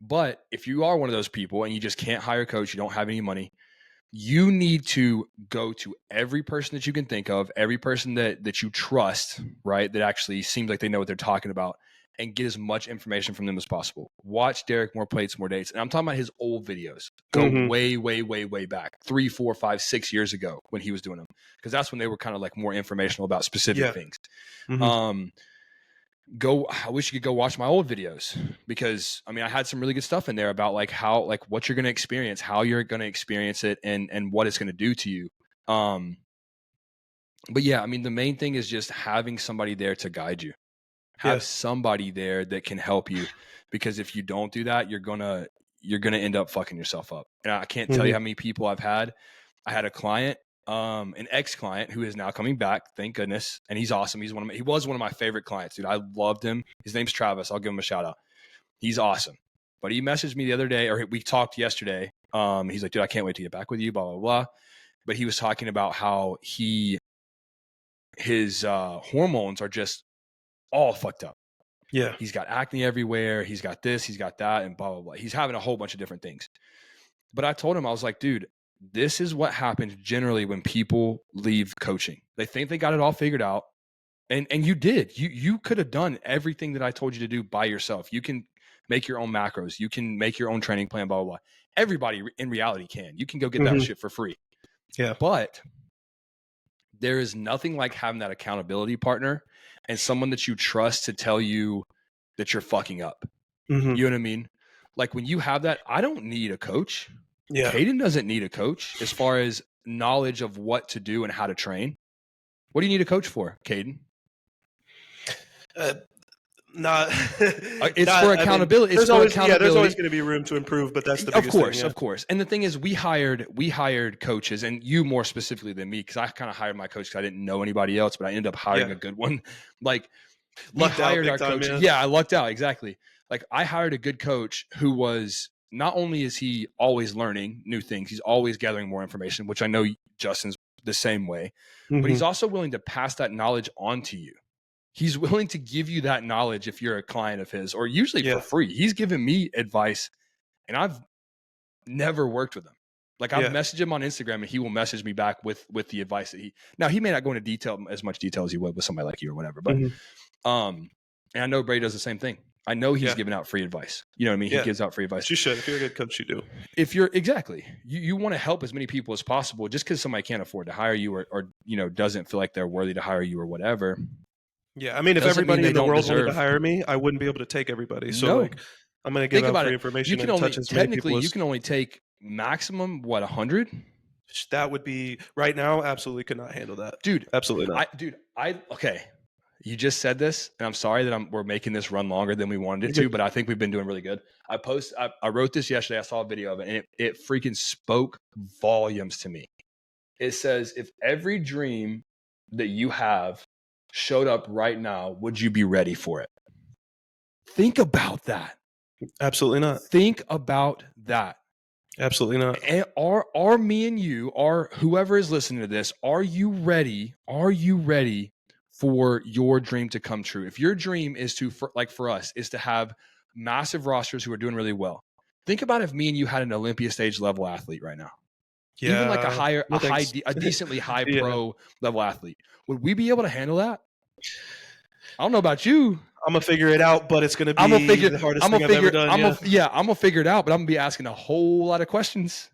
But if you are one of those people and you just can't hire a coach, you don't have any money, you need to go to every person that you can think of, every person that you trust, right, that actually seems like they know what they're talking about, and get as much information from them as possible. Watch Derek More Plates, More Dates. And I'm talking about his old videos. Go way, way, way, way back. 3, 4, 5, 6 years ago when he was doing them. Because that's when they were kind of like more informational about specific things. I wish you could go watch my old videos, because I mean, I had some really good stuff in there about what you're going to experience, how you're going to experience it, and what it's going to do to you. But yeah, I mean, the main thing is just having somebody there to guide you. Have somebody there that can help you, because if you don't do that, you're gonna end up fucking yourself up. And I can't tell you how many people I've had. I had a client, an ex-client who is now coming back, thank goodness, and he's awesome. He was one of my favorite clients, dude. I loved him. His name's Travis. I'll give him a shout out. He's awesome. But he messaged me the other day, or we talked yesterday. He's like, dude, I can't wait to get back with you, blah blah blah. But he was talking about how his hormones are just all fucked up. Yeah. He's got acne everywhere. He's got this, he's got that, and blah, blah, blah. He's having a whole bunch of different things. But I told him, I was like, dude, this is what happens generally when people leave coaching. They think they got it all figured out. And you did. You could have done everything that I told you to do by yourself. You can make your own macros. You can make your own training plan, blah, blah, blah. Everybody in reality can. You can go get that shit for free. Yeah. But there is nothing like having that accountability partner and someone that you trust to tell you that you're fucking up. You know what I mean? Like when you have that, I don't need a coach. Yeah. Caden doesn't need a coach as far as knowledge of what to do and how to train. What do you need a coach for, Caden? Not, It's not, for I mean, accountability. there's always going to be room to improve, but that's the biggest thing. Of course. And the thing is, we hired coaches, and you more specifically than me, because I kind of hired my coach because I didn't know anybody else, but I ended up hiring a good one. Like, we hired our coach. Yeah, I lucked out. Exactly. Like, I hired a good coach who was, not only is he always learning new things, he's always gathering more information, which I know Justin's the same way, but he's also willing to pass that knowledge on to you. He's willing to give you that knowledge if you're a client of his, or usually for free. He's given me advice, and I've never worked with him. Like, I've messaged him on Instagram, and he will message me back with the advice that he may not go into as much detail as he would with somebody like you or whatever, but and I know Brady does the same thing. I know he's giving out free advice. You know what I mean? He gives out free advice. You should. If you're a good coach, you do. If you're you want to help as many people as possible. Just because somebody can't afford to hire you, or doesn't feel like they're worthy to hire you or whatever. Yeah, I mean, if everybody in the world wanted to hire me, I wouldn't be able to take everybody. So, like, I'm going to give out free information and touch as many people as... You can only take maximum, 100? That would be, right now, absolutely could not handle that. Dude. Absolutely not. Okay. You just said this, and I'm sorry that we're making this run longer than we wanted it to, but I think we've been doing really good. I wrote this yesterday. I saw a video of it, and it freaking spoke volumes to me. It says, if every dream that you have showed up right now, would you be ready for it? Think about that. Absolutely not. Think about that. Absolutely not. And are me and you, or whoever is listening to this, are you ready? Are you ready for your dream to come true? If your dream is for us, is to have massive rosters who are doing really well. Think about if me and you had an Olympia stage level athlete right now. Yeah, even like a decently high pro level athlete. Would we be able to handle that? I don't know about you. I'm going to figure it out, but it's going to be the hardest thing I've ever done. I'm going to figure it out, but I'm going to be asking a whole lot of questions.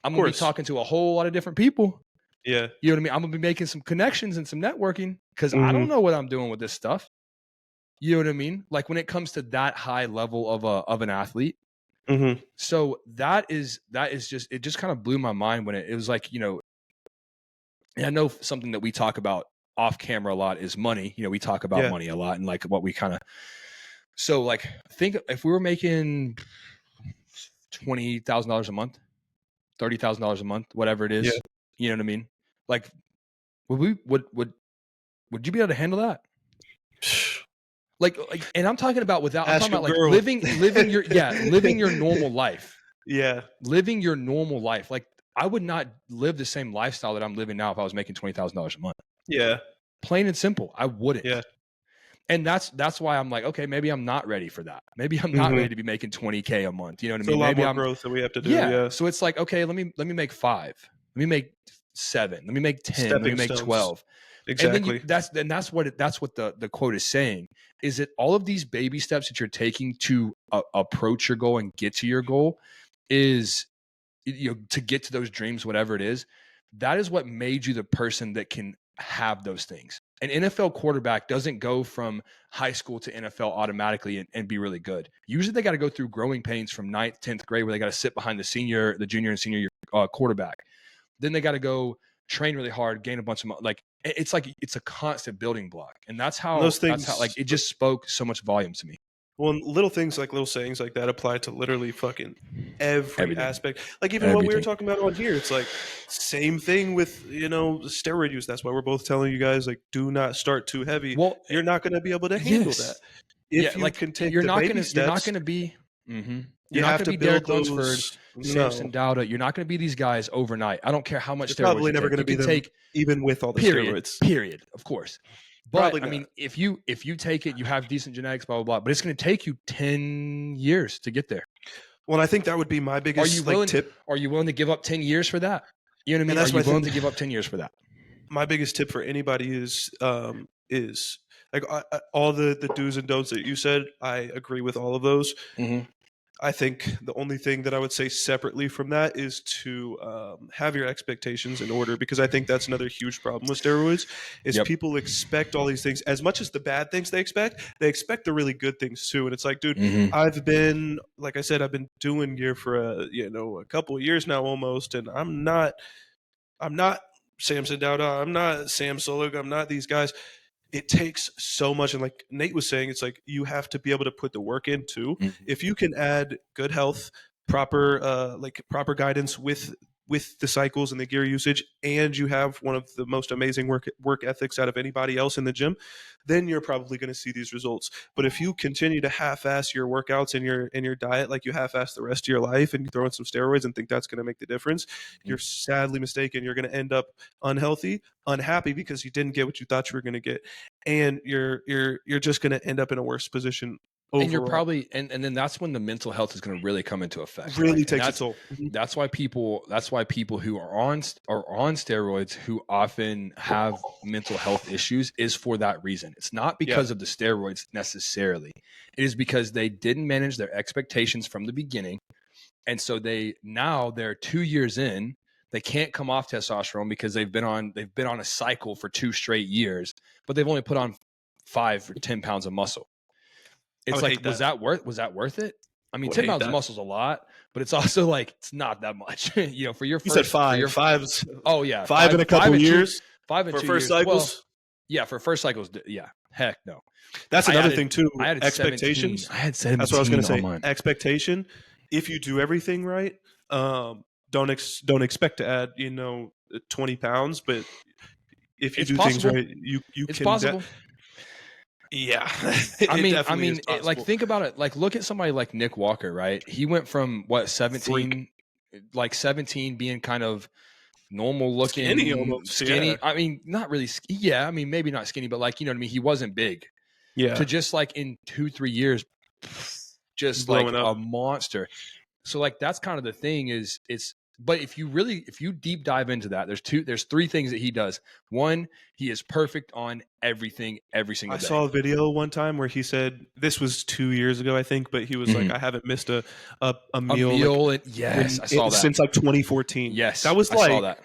I'm going to be talking to a whole lot of different people. Yeah. You know what I mean? I'm going to be making some connections and some networking, because I don't know what I'm doing with this stuff. You know what I mean? Like, when it comes to that high level of an athlete. So that is just, it just kind of blew my mind when it was like, and I know something that we talk about off camera a lot is money. We talk about money a lot, and like what we kind of, so like, think if we were making $20,000 a month, $30,000 a month, whatever it is, you know what I mean? Like, would you be able to handle that? Like, and I'm talking about living your normal life. Yeah. Living your normal life. Like, I would not live the same lifestyle that I'm living now if I was making $20,000 a month. Yeah. Plain and simple. I wouldn't. Yeah. And that's why I'm like, okay, maybe I'm not ready for that. Maybe I'm not ready to be making $20K a month. You know what I mean? A lot more growth that we have to do. Yeah. So it's like, okay, let me make 5. Let me make 7. Let me make 10. Let me make 12. Exactly. And that's what the quote is saying, is that all of these baby steps that you're taking to approach your goal and get to your goal is, to get to those dreams, whatever it is, that is what made you the person that can have those things. An NFL quarterback doesn't go from high school to NFL automatically and be really good. Usually they got to go through growing pains from 9th, 10th grade, where they got to sit behind the junior and senior year quarterback. Then they got to go train really hard, gain a bunch of it's a constant building block. And that's how it just spoke so much volume to me. Well, little sayings like that apply to literally fucking every aspect. Like, even what we were talking about on here, it's like same thing with, steroid use. That's why we're both telling you guys, like, do not start too heavy. Well, you're not going to be able to handle that. If you can take the baby steps, you're not going to be. You're not going to be Derek Lunsford, Samson Dowda. You're not going to be these guys overnight. I don't care how much steroids probably never going to be them, even with all the steroids. Period. Of course. But I mean, if you take it, you have decent genetics, blah, blah, blah. But it's going to take you 10 years to get there. Well, I think that would be my biggest tip. Are you willing to give up 10 years for that? You know what I mean? Are you willing to give up 10 years for that? My biggest tip for anybody is like all the do's and don'ts that you said. I agree with all of those. I think the only thing that I would say separately from that is to have your expectations in order, because I think that's another huge problem with steroids is people expect all these things. As much as the bad things they expect the really good things too. And it's like, dude, I've been doing gear for a couple of years now almost, and I'm not Samson Dowda, I'm not Sam Solig, I'm not these guys. it takes so much. And like Nate was saying, it's like you have to be able to put the work in too. Mhm. If you can add good health, proper guidance with the cycles and the gear usage, and you have one of the most amazing work ethics out of anybody else in the gym, then you're probably going to see these results. But if you continue to half-ass your workouts and your diet like you half-ass the rest of your life, and you throw in some steroids and think that's going to make the difference, you're sadly mistaken. You're going to end up unhealthy, unhappy because you didn't get what you thought you were going to get, and you're just going to end up in a worse position overall. And you're probably and then that's when the mental health is going to really come into effect. Really takes its toll. That's why people who are on steroids who often have mental health issues is for that reason. It's not because of the steroids necessarily. It is because they didn't manage their expectations from the beginning. And so they're 2 years in, they can't come off testosterone because they've been on a cycle for 2 straight years, but they've only put on 5 or 10 pounds of muscle. It's like, was that worth it? I mean, 10 pounds of muscle is a lot, but it's also like, it's not that much, for your first. You said 5. For Five's. Oh yeah. 5 in a couple years. 5 and for 2 first years. cycles. Well, for first cycles. Yeah. Heck no. That's another thing too. I had expectations. 17. I had 17. That's what I was going to say. Mine. Expectation. If you do everything right, don't expect to add 20 pounds, but if you do things right, you it's can. Possible. Yeah. I mean, like think about it. Like look at somebody like Nick Walker, right? He went from 17, like 17 being kind of normal looking, skinny almost. Skinny. Yeah. I mean, not really. Yeah. I mean, maybe not skinny, but like, you know what I mean? He wasn't big. Yeah. To just like in 2-3 years, just blowing like up. A monster. So like, that's kind of the thing is but if you deep dive into that, there's 3 things that he does. One, he is perfect on everything every single day. I saw a video one time where he said, this was 2 years ago, I think, but he was like, I haven't missed a meal. Yes, I saw that. Since like 2014. Yes. That was I saw that.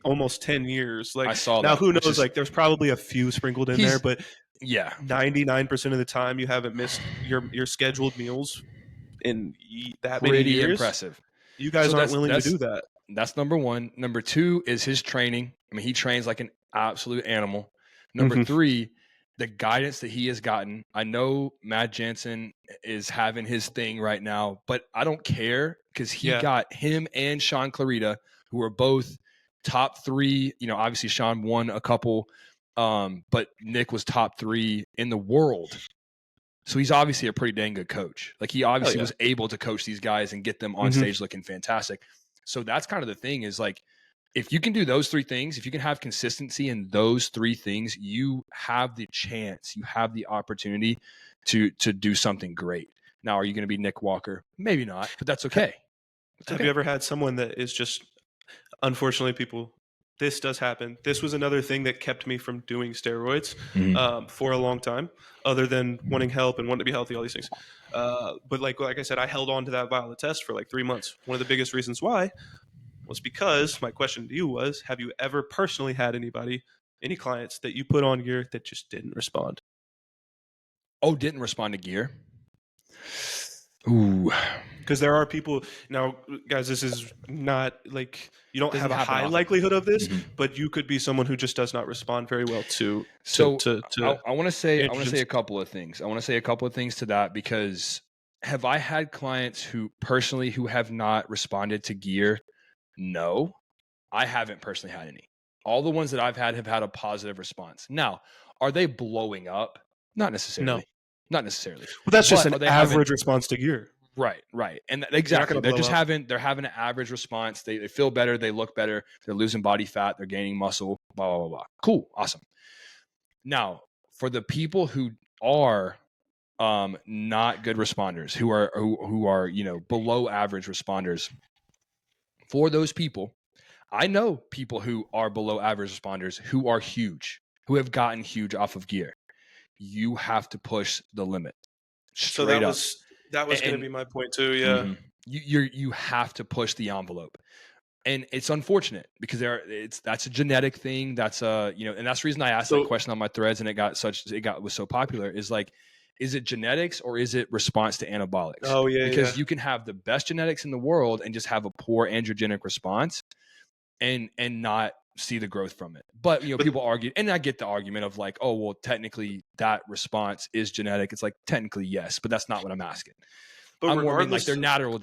Almost 10 years. Like I saw now that. Who knows? Like there's probably a few sprinkled in there, but 99% of the time you haven't missed your scheduled meals in that many years. Pretty impressive. You guys aren't willing to do that. That's number 1. Number 2 is his training. I mean, he trains like an absolute animal. Number 3, the guidance that he has gotten. I know Matt Jansen is having his thing right now, but I don't care because he got him and Sean Clarita, who are both top 3. Obviously Sean won a couple, but Nick was top 3 in the world. So he's obviously a pretty dang good coach. Like he obviously was able to coach these guys and get them on stage looking fantastic. So that's kind of the thing is like, if you can do those 3 things, if you can have consistency in those 3 things, you have the chance, you have the opportunity to do something great. Now, are you going to be Nick Walker? Maybe not, but that's okay. Have you ever had someone that is just, unfortunately, this does happen. This was another thing that kept me from doing steroids for a long time, other than wanting help and wanting to be healthy, all these things. But like I said, I held on to that vial of test for like 3 months. One of the biggest reasons why was because my question to you was, have you ever personally had any clients that you put on gear that just didn't respond? Oh, didn't respond to gear? Ooh. Because there are people now, guys, this is not like you don't have a high likelihood of this, but you could be someone who just does not respond very well to. I want to say a couple of things. I want to say a couple of things to that, because have I had clients who have not responded to gear? No, I haven't personally had any. All the ones that I've had have had a positive response. Now, are they blowing up? Not necessarily. No. Not necessarily. Well, that's just an average response to gear. Right. And exactly. They're having an average response. They feel better. They look better. They're losing body fat. They're gaining muscle, blah, blah, blah, blah. Cool. Awesome. Now, for the people who are not good responders, who are, below average responders, for those people, I know people who are below average responders who are huge, who have gotten huge off of gear. You have to push the limit. So that was going to be my point too. Yeah. You have to push the envelope, and it's unfortunate because that's a genetic thing. That's and that's the reason I asked that question on my threads, and it was so popular. Is like, is it genetics or is it response to anabolics? Oh yeah. Because you can have the best genetics in the world and just have a poor androgenic response. and not see the growth from it. But people argue, and I get the argument of like, oh well, technically that response is genetic. It's like technically yes, but that's not what I'm asking. But I'm more mean like they're natural.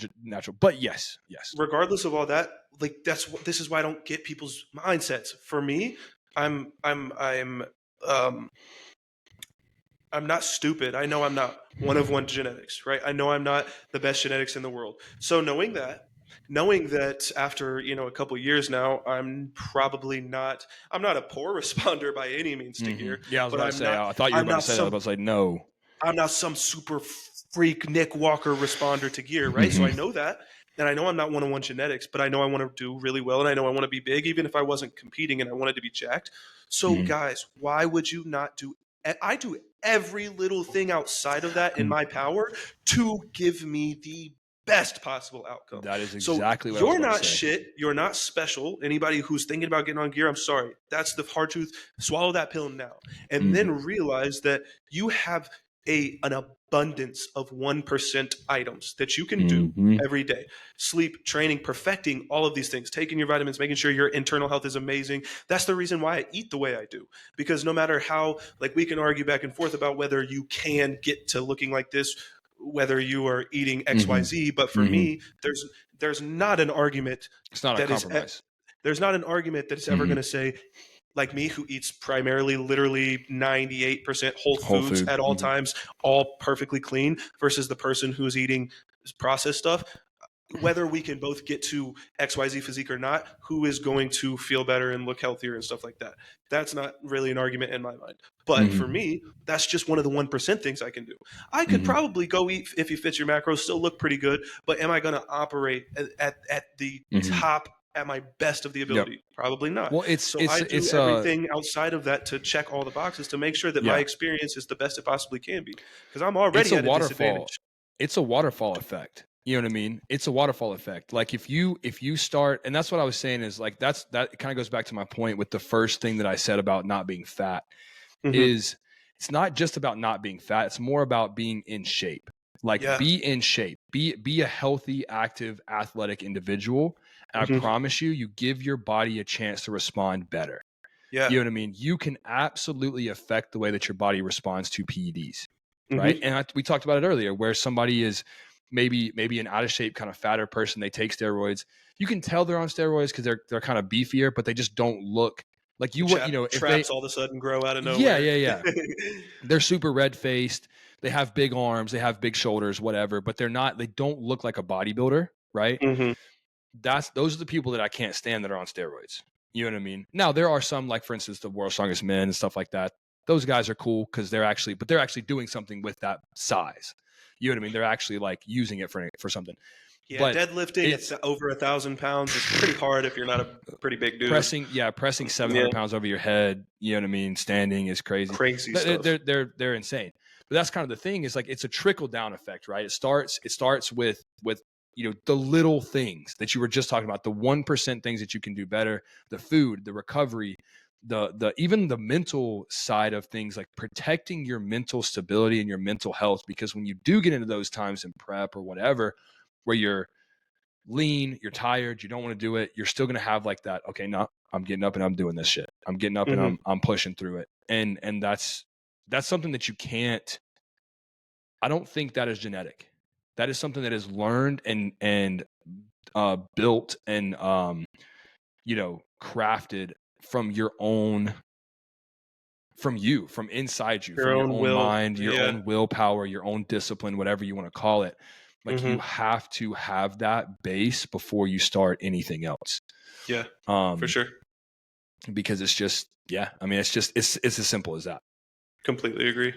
But yes. Regardless of all that, like this is why I don't get people's mindsets. For me, I'm not stupid. I know I'm not one of one genetics, right? I know I'm not the best genetics in the world. So knowing that after, a couple of years now, I'm not a poor responder by any means to gear. Yeah, I was about to say, I thought you were about to say that. I was like, no. I'm not some super freak Nick Walker responder to gear, right? So I know that. And I know I'm not one-on-one genetics, but I know I want to do really well, and I know I want to be big, even if I wasn't competing and I wanted to be jacked. So, guys, why would you not do – I do every little thing outside of that in my power to give me the best possible outcome. That is exactly what you're not shit. You're not special. Anybody who's thinking about getting on gear, I'm sorry. That's the hard truth. Swallow that pill now. And then realize that you have an abundance of 1% items that you can do every day. Sleep, training, perfecting all of these things, taking your vitamins, making sure your internal health is amazing. That's the reason why I eat the way I do. Because no matter how, like, we can argue back and forth about whether you can get to looking like this, whether you are eating XYZ, but for me, there's not an argument. It's not a compromise. There's not an argument that is ever going to say, like me, who eats primarily literally 98% whole foods at all times, all perfectly clean, versus the person who's eating processed stuff, whether we can both get to XYZ physique or not, who is going to feel better and look healthier and stuff like that. That's not really an argument in my mind. But for me, that's just one of the 1% things I can do. I could probably go eat If You Fit Your Macros, still look pretty good, but am I going to operate at the top at my best of the ability? Yep. Probably not. Well, I do everything outside of that to check all the boxes to make sure that my experience is the best it possibly can be, because I'm already at a disadvantage. It's a waterfall effect. You know what I mean? It's a waterfall effect. Like if you start, and that's what I was saying is like, that kind of goes back to my point with the first thing that I said about not being fat is it's not just about not being fat. It's more about being in shape. Like be in shape, be a healthy, active, athletic individual. And I promise you give your body a chance to respond better. Yeah. You know what I mean? You can absolutely affect the way that your body responds to PEDs. Right. And we talked about it earlier, where somebody is maybe an out of shape, kind of fatter person. They take steroids. You can tell they're on steroids because they're kind of beefier, but they just don't look like you would, if traps all of a sudden grow out of nowhere. Yeah. They're super red faced. They have big arms, they have big shoulders, whatever, but they don't look like a bodybuilder. Right. Those are the people that I can't stand that are on steroids. You know what I mean? Now there are some, like for instance, the World's Strongest Men and stuff like that. Those guys are cool because they're actually doing something with that size. You know what I mean? They're actually like using it for something. Yeah, but deadlifting it's over 1,000 pounds is pretty hard if you're not a pretty big dude. Pressing 700 pounds over your head. You know what I mean? Standing is crazy. Crazy stuff. They're insane. But that's kind of the thing is like it's a trickle down effect, right? It starts with the little things that you were just talking about, the 1% things that you can do better, the food, the recovery, the even the mental side of things, like protecting your mental stability and your mental health. Because when you do get into those times in prep or whatever, where you're lean, you're tired, you don't want to do it, you're still going to have like that, okay, no, I'm getting up and I'm doing this shit. I'm getting up and I'm pushing through it. And that's something that you can't, I don't think that is genetic. That is something that is learned and built and, crafted from your own, from inside you, from your own mind, your own willpower, your own discipline, whatever you want to call it. Like you have to have that base before you start anything else. Yeah, for sure. Because it's just, it's as simple as that. Completely agree.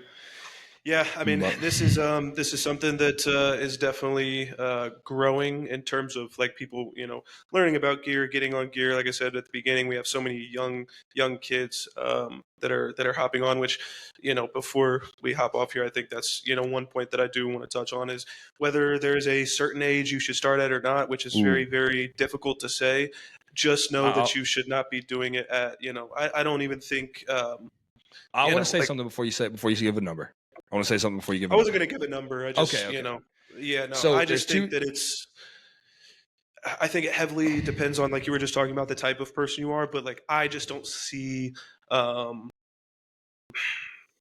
Yeah, I mean, this is something that is definitely growing in terms of like people, learning about gear, getting on gear. Like I said at the beginning, we have so many young kids that are hopping on. Which, before we hop off here, I think that's one point that I do want to touch on is whether there's a certain age you should start at or not, which is very, very difficult to say. Just know that you should not be doing it at. I don't even think. I want to say something before you give a number. I want to say something before you give. I wasn't going to give a number. I just, okay. So I just think that I think it heavily depends on, like you were just talking about, the type of person you are, but like I just don't see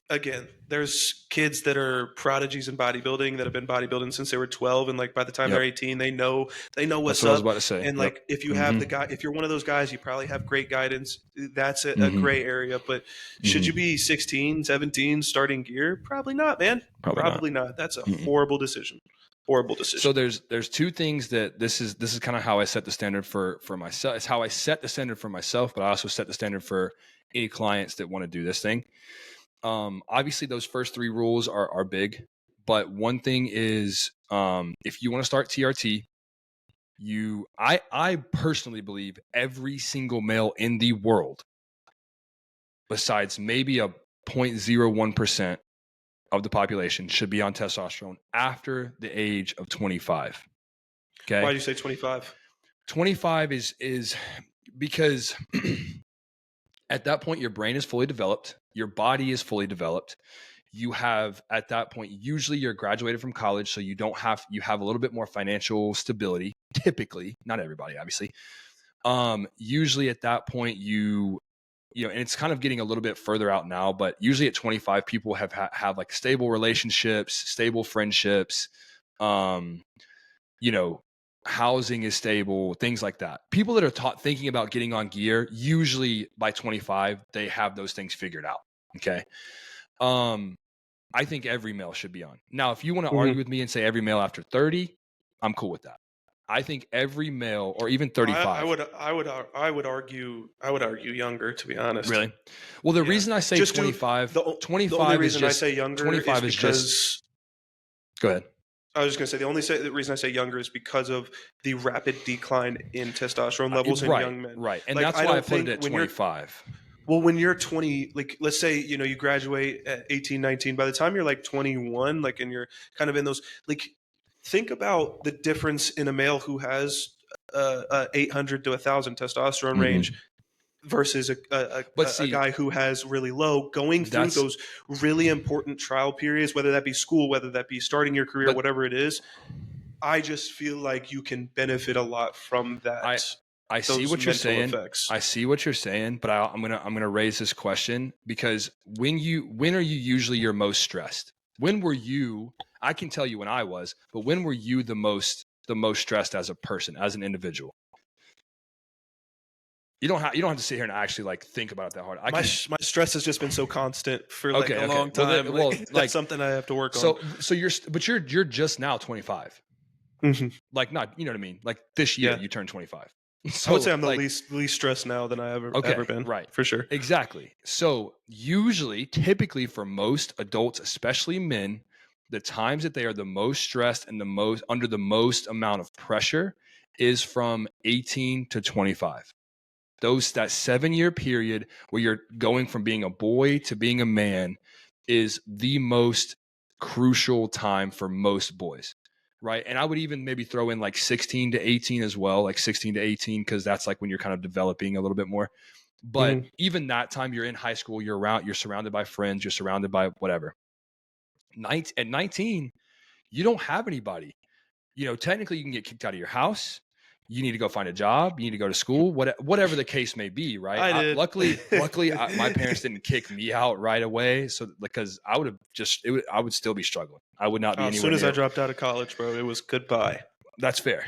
again, there's kids that are prodigies in bodybuilding that have been bodybuilding since they were 12, and like by the time they're Yep. 18, they know That's what's what I was up. about to say. And Yep. like if you have the guy, if you're one of those guys, you probably have great guidance. That's a Mm-hmm. gray area. But should you be 16, 17 starting gear? Probably not, man. Probably not. That's a horrible decision. Horrible decision. So there's two things that this is kind of how I set the standard for myself. It's how I set the standard for myself, but I also set the standard for any clients that want to do this thing. Obviously those first three rules are big, but one thing is, if you want to start TRT, I personally believe every single male in the world, besides maybe a 0.01% of the population, should be on testosterone after the age of 25. Okay. Why do you say 25? 25 is because at that point, your brain is fully developed. Your body is fully developed. You have, at that point, usually you're graduated from college, so you have a little bit more financial stability, typically, not everybody, obviously. Usually at that point, you know, and it's kind of getting a little bit further out now, but usually at 25, people have like stable relationships, stable friendships, you know, housing is stable, things like that. People that are thinking about getting on gear, usually by 25, they have those things figured out. Okay. I think every male should be on. Now, if you want to argue with me and say every male after 30, I'm cool with that. I think every male, or even 35. I would argue younger, to be honest. Really? Well, the reason I say just 25, the 25 only is reason just, I say younger 25 is because. Go ahead. I was just going to say the reason I say younger is because of the rapid decline in testosterone levels in young men. Right, and like, that's why I put it at 25. Well, when you're 20, like let's say, you know, you graduate at 18, 19, by the time you're like 21, like, and you're kind of in those, like, think about the difference in a male who has 800 to 1,000 testosterone range versus a guy who has really low, going through those really important trial periods, whether that be school, whether that be starting your career, whatever it is. I just feel like you can benefit a lot from that. I see what you're saying. Effects. I see what you're saying, but I'm gonna raise this question, because when are you usually your most stressed? When were you? I can tell you when I was, but when were you the most stressed as a person, as an individual? You don't have to sit here and actually like think about it that hard. My stress has just been so constant for like a long time. That's something I have to work on. So you're just now 25. Like, not, you know what I mean? Like this year you turned 25. So I would say I'm the least stressed now than I ever been. Right. For sure. Exactly. So typically for most adults, especially men, the times that they are the most stressed and under the most amount of pressure is from 18 to 25. That 7-year period where you're going from being a boy to being a man is the most crucial time for most boys. Right. And I would even maybe throw in like 16 to 18 as well, like 16 to 18, because that's like when you're kind of developing a little bit more. But even that time, you're in high school, you're surrounded by friends, you're surrounded by whatever. At 19, you don't have anybody. You know, technically you can get kicked out of your house. You need to go find a job. You need to go to school, whatever the case may be. Right. Luckily, my parents didn't kick me out right away. So because I would still be struggling. I would not be anywhere. As soon as I dropped out of college, bro, it was goodbye. That's fair.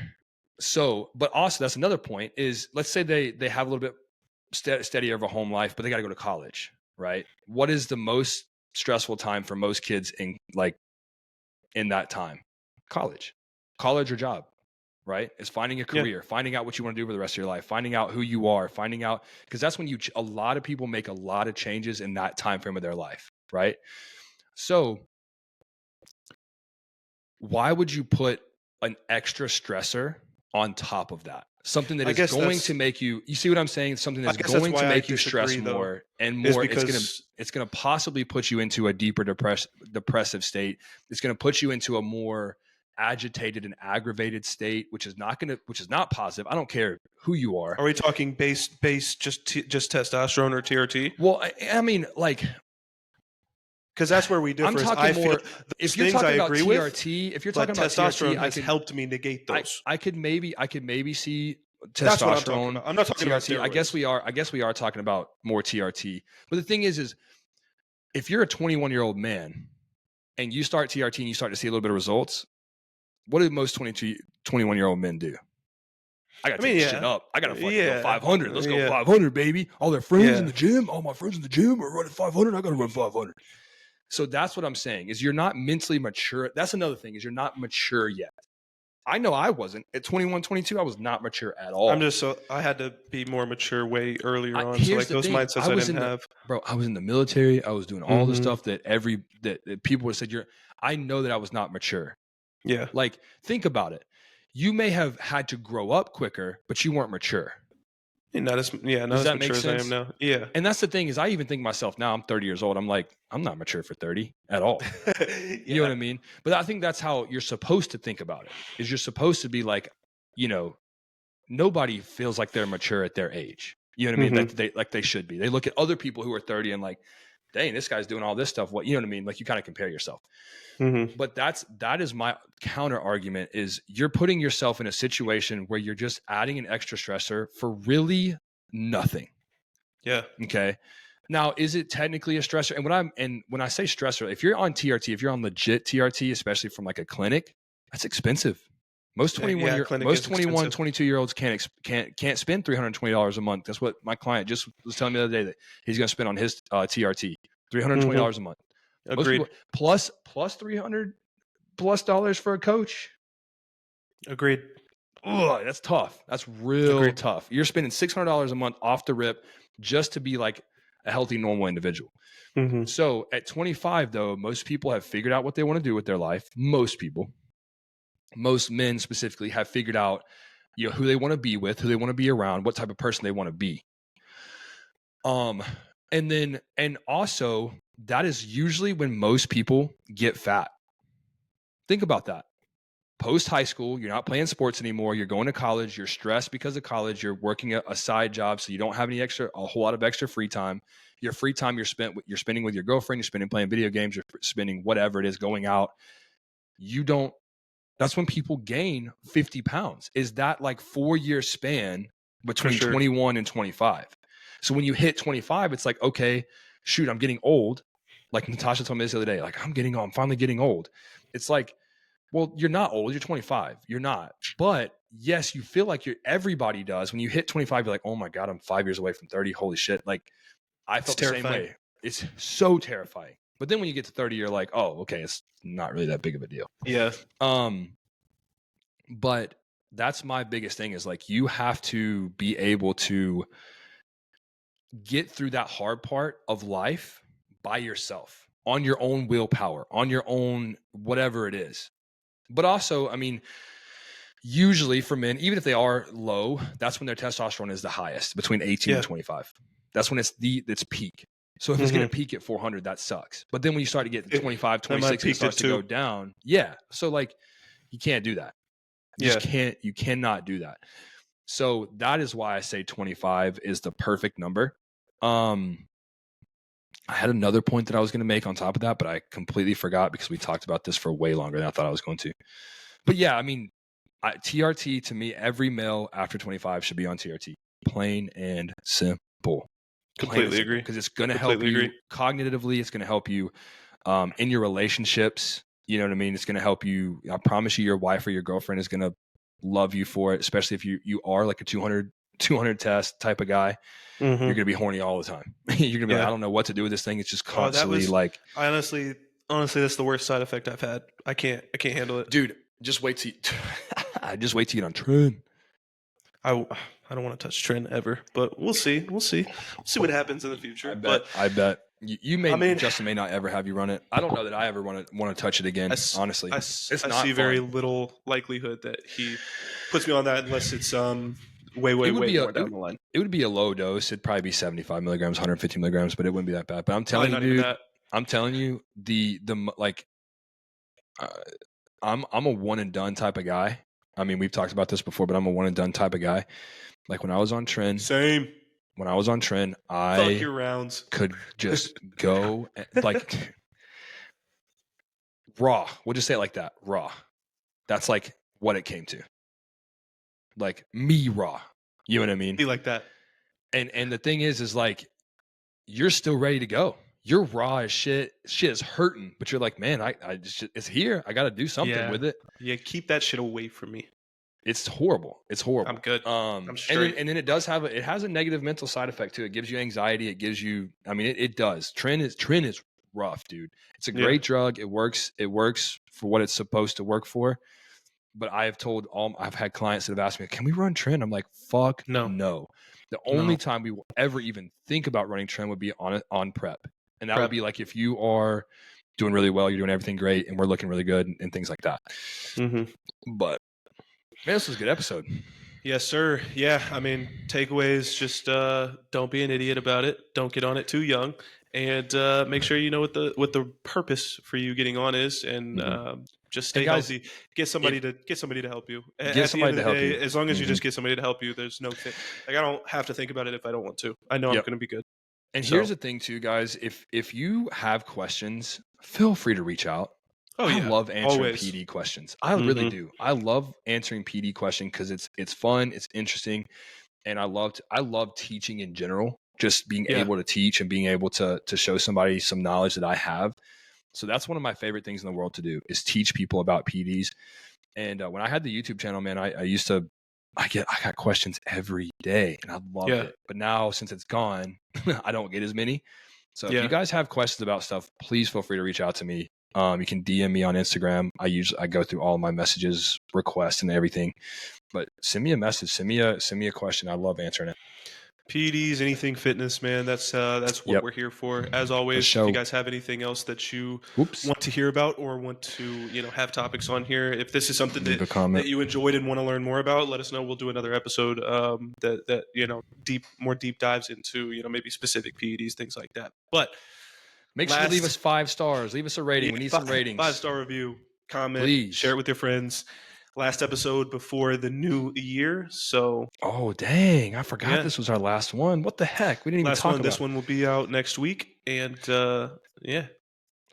So, but also that's another point is, let's say they have a little bit steadier of a home life, but they got to go to college. Right. What is the most stressful time for most kids in that time? College or job. Right? Is finding a career, finding out what you want to do for the rest of your life, finding out who you are, because that's when a lot of people make a lot of changes in that time frame of their life. Right? So why would you put an extra stressor on top of that? Something that is going to make you see what I'm saying? Something that's going to make you stress more and more. It's going to possibly put you into a deeper depressive state. It's going to put you into a more agitated and aggravated state, which is not positive. I don't care who you are. Are we talking base just testosterone or TRT? Well, I mean, like, because that's where we differ. I'm talking more. If you're talking about TRT, if you're talking about testosterone TRT, has helped me negate those. I could maybe see testosterone. That's what I'm talking about. I'm not talking about steroids. I guess we are talking about more TRT. But the thing is if you're a 21-year-old man and you start TRT and you start to see a little bit of results, what do most 21-year-old men do? I got to take this shit up. I got to fucking go 500. Let's go 500, baby. All their friends in the gym. All my friends in the gym are running 500. I got to run 500. So that's what I'm saying is you're not mentally mature. That's another thing is you're not mature yet. I know I wasn't. At 21, 22, I was not mature at all. I had to be more mature way earlier on. So like those mindsets I didn't have. Bro, I was in the military. I was doing all the stuff that that people would have said I know that I was not mature. Yeah. Like, think about it. You may have had to grow up quicker, but you weren't mature. Not as mature as I am now. Yeah. And that's the thing is I even think myself now, I'm 30 years old. I'm like, I'm not mature for 30 at all. You know what I mean? But I think that's how you're supposed to think about it. Is you're supposed to be like, nobody feels like they're mature at their age. You know what I mean? Like they should be. They look at other people who are 30 and like, dang, this guy's doing all this stuff. What, you know what I mean? Like you kind of compare yourself. But that is my counter argument is you're putting yourself in a situation where you're just adding an extra stressor for really nothing. Yeah. Okay. Now, is it technically a stressor? And when I say stressor, if you're on TRT, if you're on legit TRT, especially from like a clinic, that's expensive. Most 21, 22-year-olds can't spend $320 a month. That's what my client just was telling me the other day that he's going to spend on his TRT, $320 a month. Agreed. Plus $300+ for a coach. Agreed. Ugh, that's tough. That's real tough. You're spending $600 a month off the rip just to be like a healthy, normal individual. So at 25, though, most people have figured out what they want to do with their life. Most people, most men specifically, have figured out, who they want to be with, who they want to be around, what type of person they want to be. And also that is usually when most people get fat. Think about that. Post high school, you're not playing sports anymore. You're going to college. You're stressed because of college. You're working a side job, so you don't have a whole lot of extra free time. Your free time you're spending with your girlfriend. You're spending playing video games. You're spending whatever it is going out. That's when people gain 50 pounds. Is that like 4-year span between 21 and 25? So when you hit 25, it's like, okay, shoot, I'm getting old. Like Natasha told me this the other day, like I'm finally getting old. It's like, well, you're not old. You're 25. You're not. But yes, you feel like everybody does. When you hit 25, you're like, oh my God, I'm 5 years away from 30. Holy shit. Like I felt the same way. It's so terrifying. But then when you get to 30, you're like, oh, okay, it's not really that big of a deal. Yeah. But that's my biggest thing is like, you have to be able to get through that hard part of life by yourself, on your own willpower, on your own, whatever it is. But also, I mean, usually for men, even if they are low, that's when their testosterone is the highest, between 18 and 25. That's when it's peak. So if it's going to peak at 400, that sucks. But then when you start to get to 25, 26, it starts to go down. Yeah. So like, you can't do that. You cannot do that. So that is why I say 25 is the perfect number. I had another point that I was going to make on top of that, but I completely forgot because we talked about this for way longer than I thought I was going to. But yeah, I mean, TRT to me, every male after 25 should be on TRT. Plain and simple. Completely agree. Because it's going to help you cognitively. It's going to help you in your relationships. You know what I mean? It's going to help you. I promise you, your wife or your girlfriend is going to love you for it, especially if you are like a 200 test type of guy. You're going to be horny all the time. You're going to be like, I don't know what to do with this thing. It's just constantly like. Honestly, that's the worst side effect I've had. I can't handle it, dude. Just wait till you get on Tren. I don't want to touch Tren ever, but we'll see. We'll see what happens in the future. I bet Justin may not ever have you run it. I don't know that I ever want to touch it again. Honestly, I see very little likelihood that he puts me on that unless it's way more down the line. It would be a low dose. It'd probably be 75 milligrams, 150 milligrams, but it wouldn't be that bad. But I'm telling you, dude, I'm a one and done type of guy. I mean, we've talked about this before, but I'm a one and done type of guy. Like when I was on Tren, I fuck your rounds. could just go like raw. We'll just say it like that. Raw. That's like what it came to. Like me raw. You know what I mean? Be like that. And the thing is like, you're still ready to go. You're raw as shit. Shit is hurting, but you're like, man, I just, it's here. I got to do something with it. Yeah, keep that shit away from me. It's horrible. It's horrible. I'm good. I'm straight. And then it does it has a negative mental side effect too. It gives you anxiety. It gives you, I mean, it does. Tren is rough, dude. It's a great drug. It works for what it's supposed to work for. But I've had clients that have asked me, can we run Tren? I'm like, fuck no. The only time we will ever even think about running Tren would be on prep. And that would be like, if you are doing really well, you're doing everything great, and we're looking really good and things like that. But man, this was a good episode. Yes, sir. Yeah, I mean, takeaways, just don't be an idiot about it. Don't get on it too young. And make sure you know what the purpose for you getting on is, and just stay healthy. Get somebody to help you. At the end of the day, as long as you just get somebody to help you, there's no thing. Like, I don't have to think about it if I don't want to. I know I'm going to be good. And here's the thing too, guys. If you have questions, feel free to reach out. I love answering PD questions. I really do. I love answering PD questions because it's fun, it's interesting, and I love teaching in general. Just being able to teach and being able to show somebody some knowledge that I have. So that's one of my favorite things in the world to do, is teach people about PEDs. And when I had the YouTube channel, man, I got questions every day, and I loved it. But now, since it's gone, I don't get as many. So if you guys have questions about stuff, please feel free to reach out to me. You can DM me on Instagram. I go through all my messages, requests, and everything. But send me a message. Send me a question. I love answering it. PEDs, anything fitness, man. That's what we're here for. As always, if you guys have anything else that you want to hear about or want to, have topics on here, if this is something that you enjoyed and want to learn more about, let us know. We'll do another episode that more deep dives into maybe specific PEDs, things like that. But make sure to leave us 5 stars. Leave us a rating. We need some ratings. 5-star review, comment, please. Share it with your friends. Last episode before the new year, so dang, I forgot this was our last one. What the heck? We didn't even talk about this one. Will be out next week, and I'm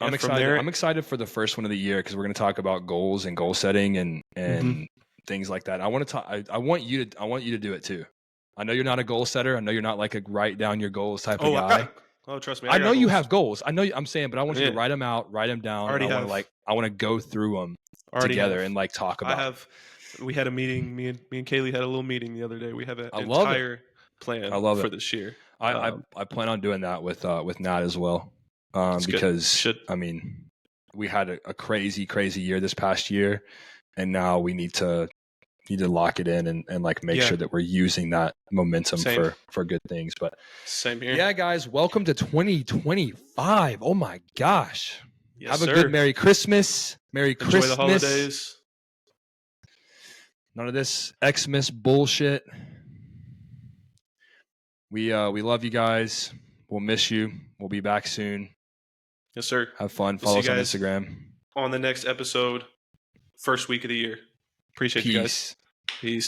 excited. I'm excited for the first one of the year because we're going to talk about goals and goal setting and things like that. I want to talk. I want you to do it too. I know you're not a goal setter. I know you're not like a write down your goals type of guy. Trust me. I know you have goals. I know I'm saying, but I want you to write them out, write them down. I want to go through them together and like talk about. We had a meeting. Me and Kaylee had a little meeting the other day. We have an entire plan for this year. I plan on doing that with Nat as well. Because I mean, we had a crazy year this past year, and now we need to lock it in and like make sure that we're using that momentum for good things. But same here. Yeah, guys, welcome to 2025. Oh my gosh. Yes, Have a good Merry Christmas. Enjoy the holidays. None of this Xmas bullshit. We love you guys. We'll miss you. We'll be back soon. Yes, sir. Have fun. Follow us on Instagram. On the next episode, first week of the year. Appreciate you guys. Peace.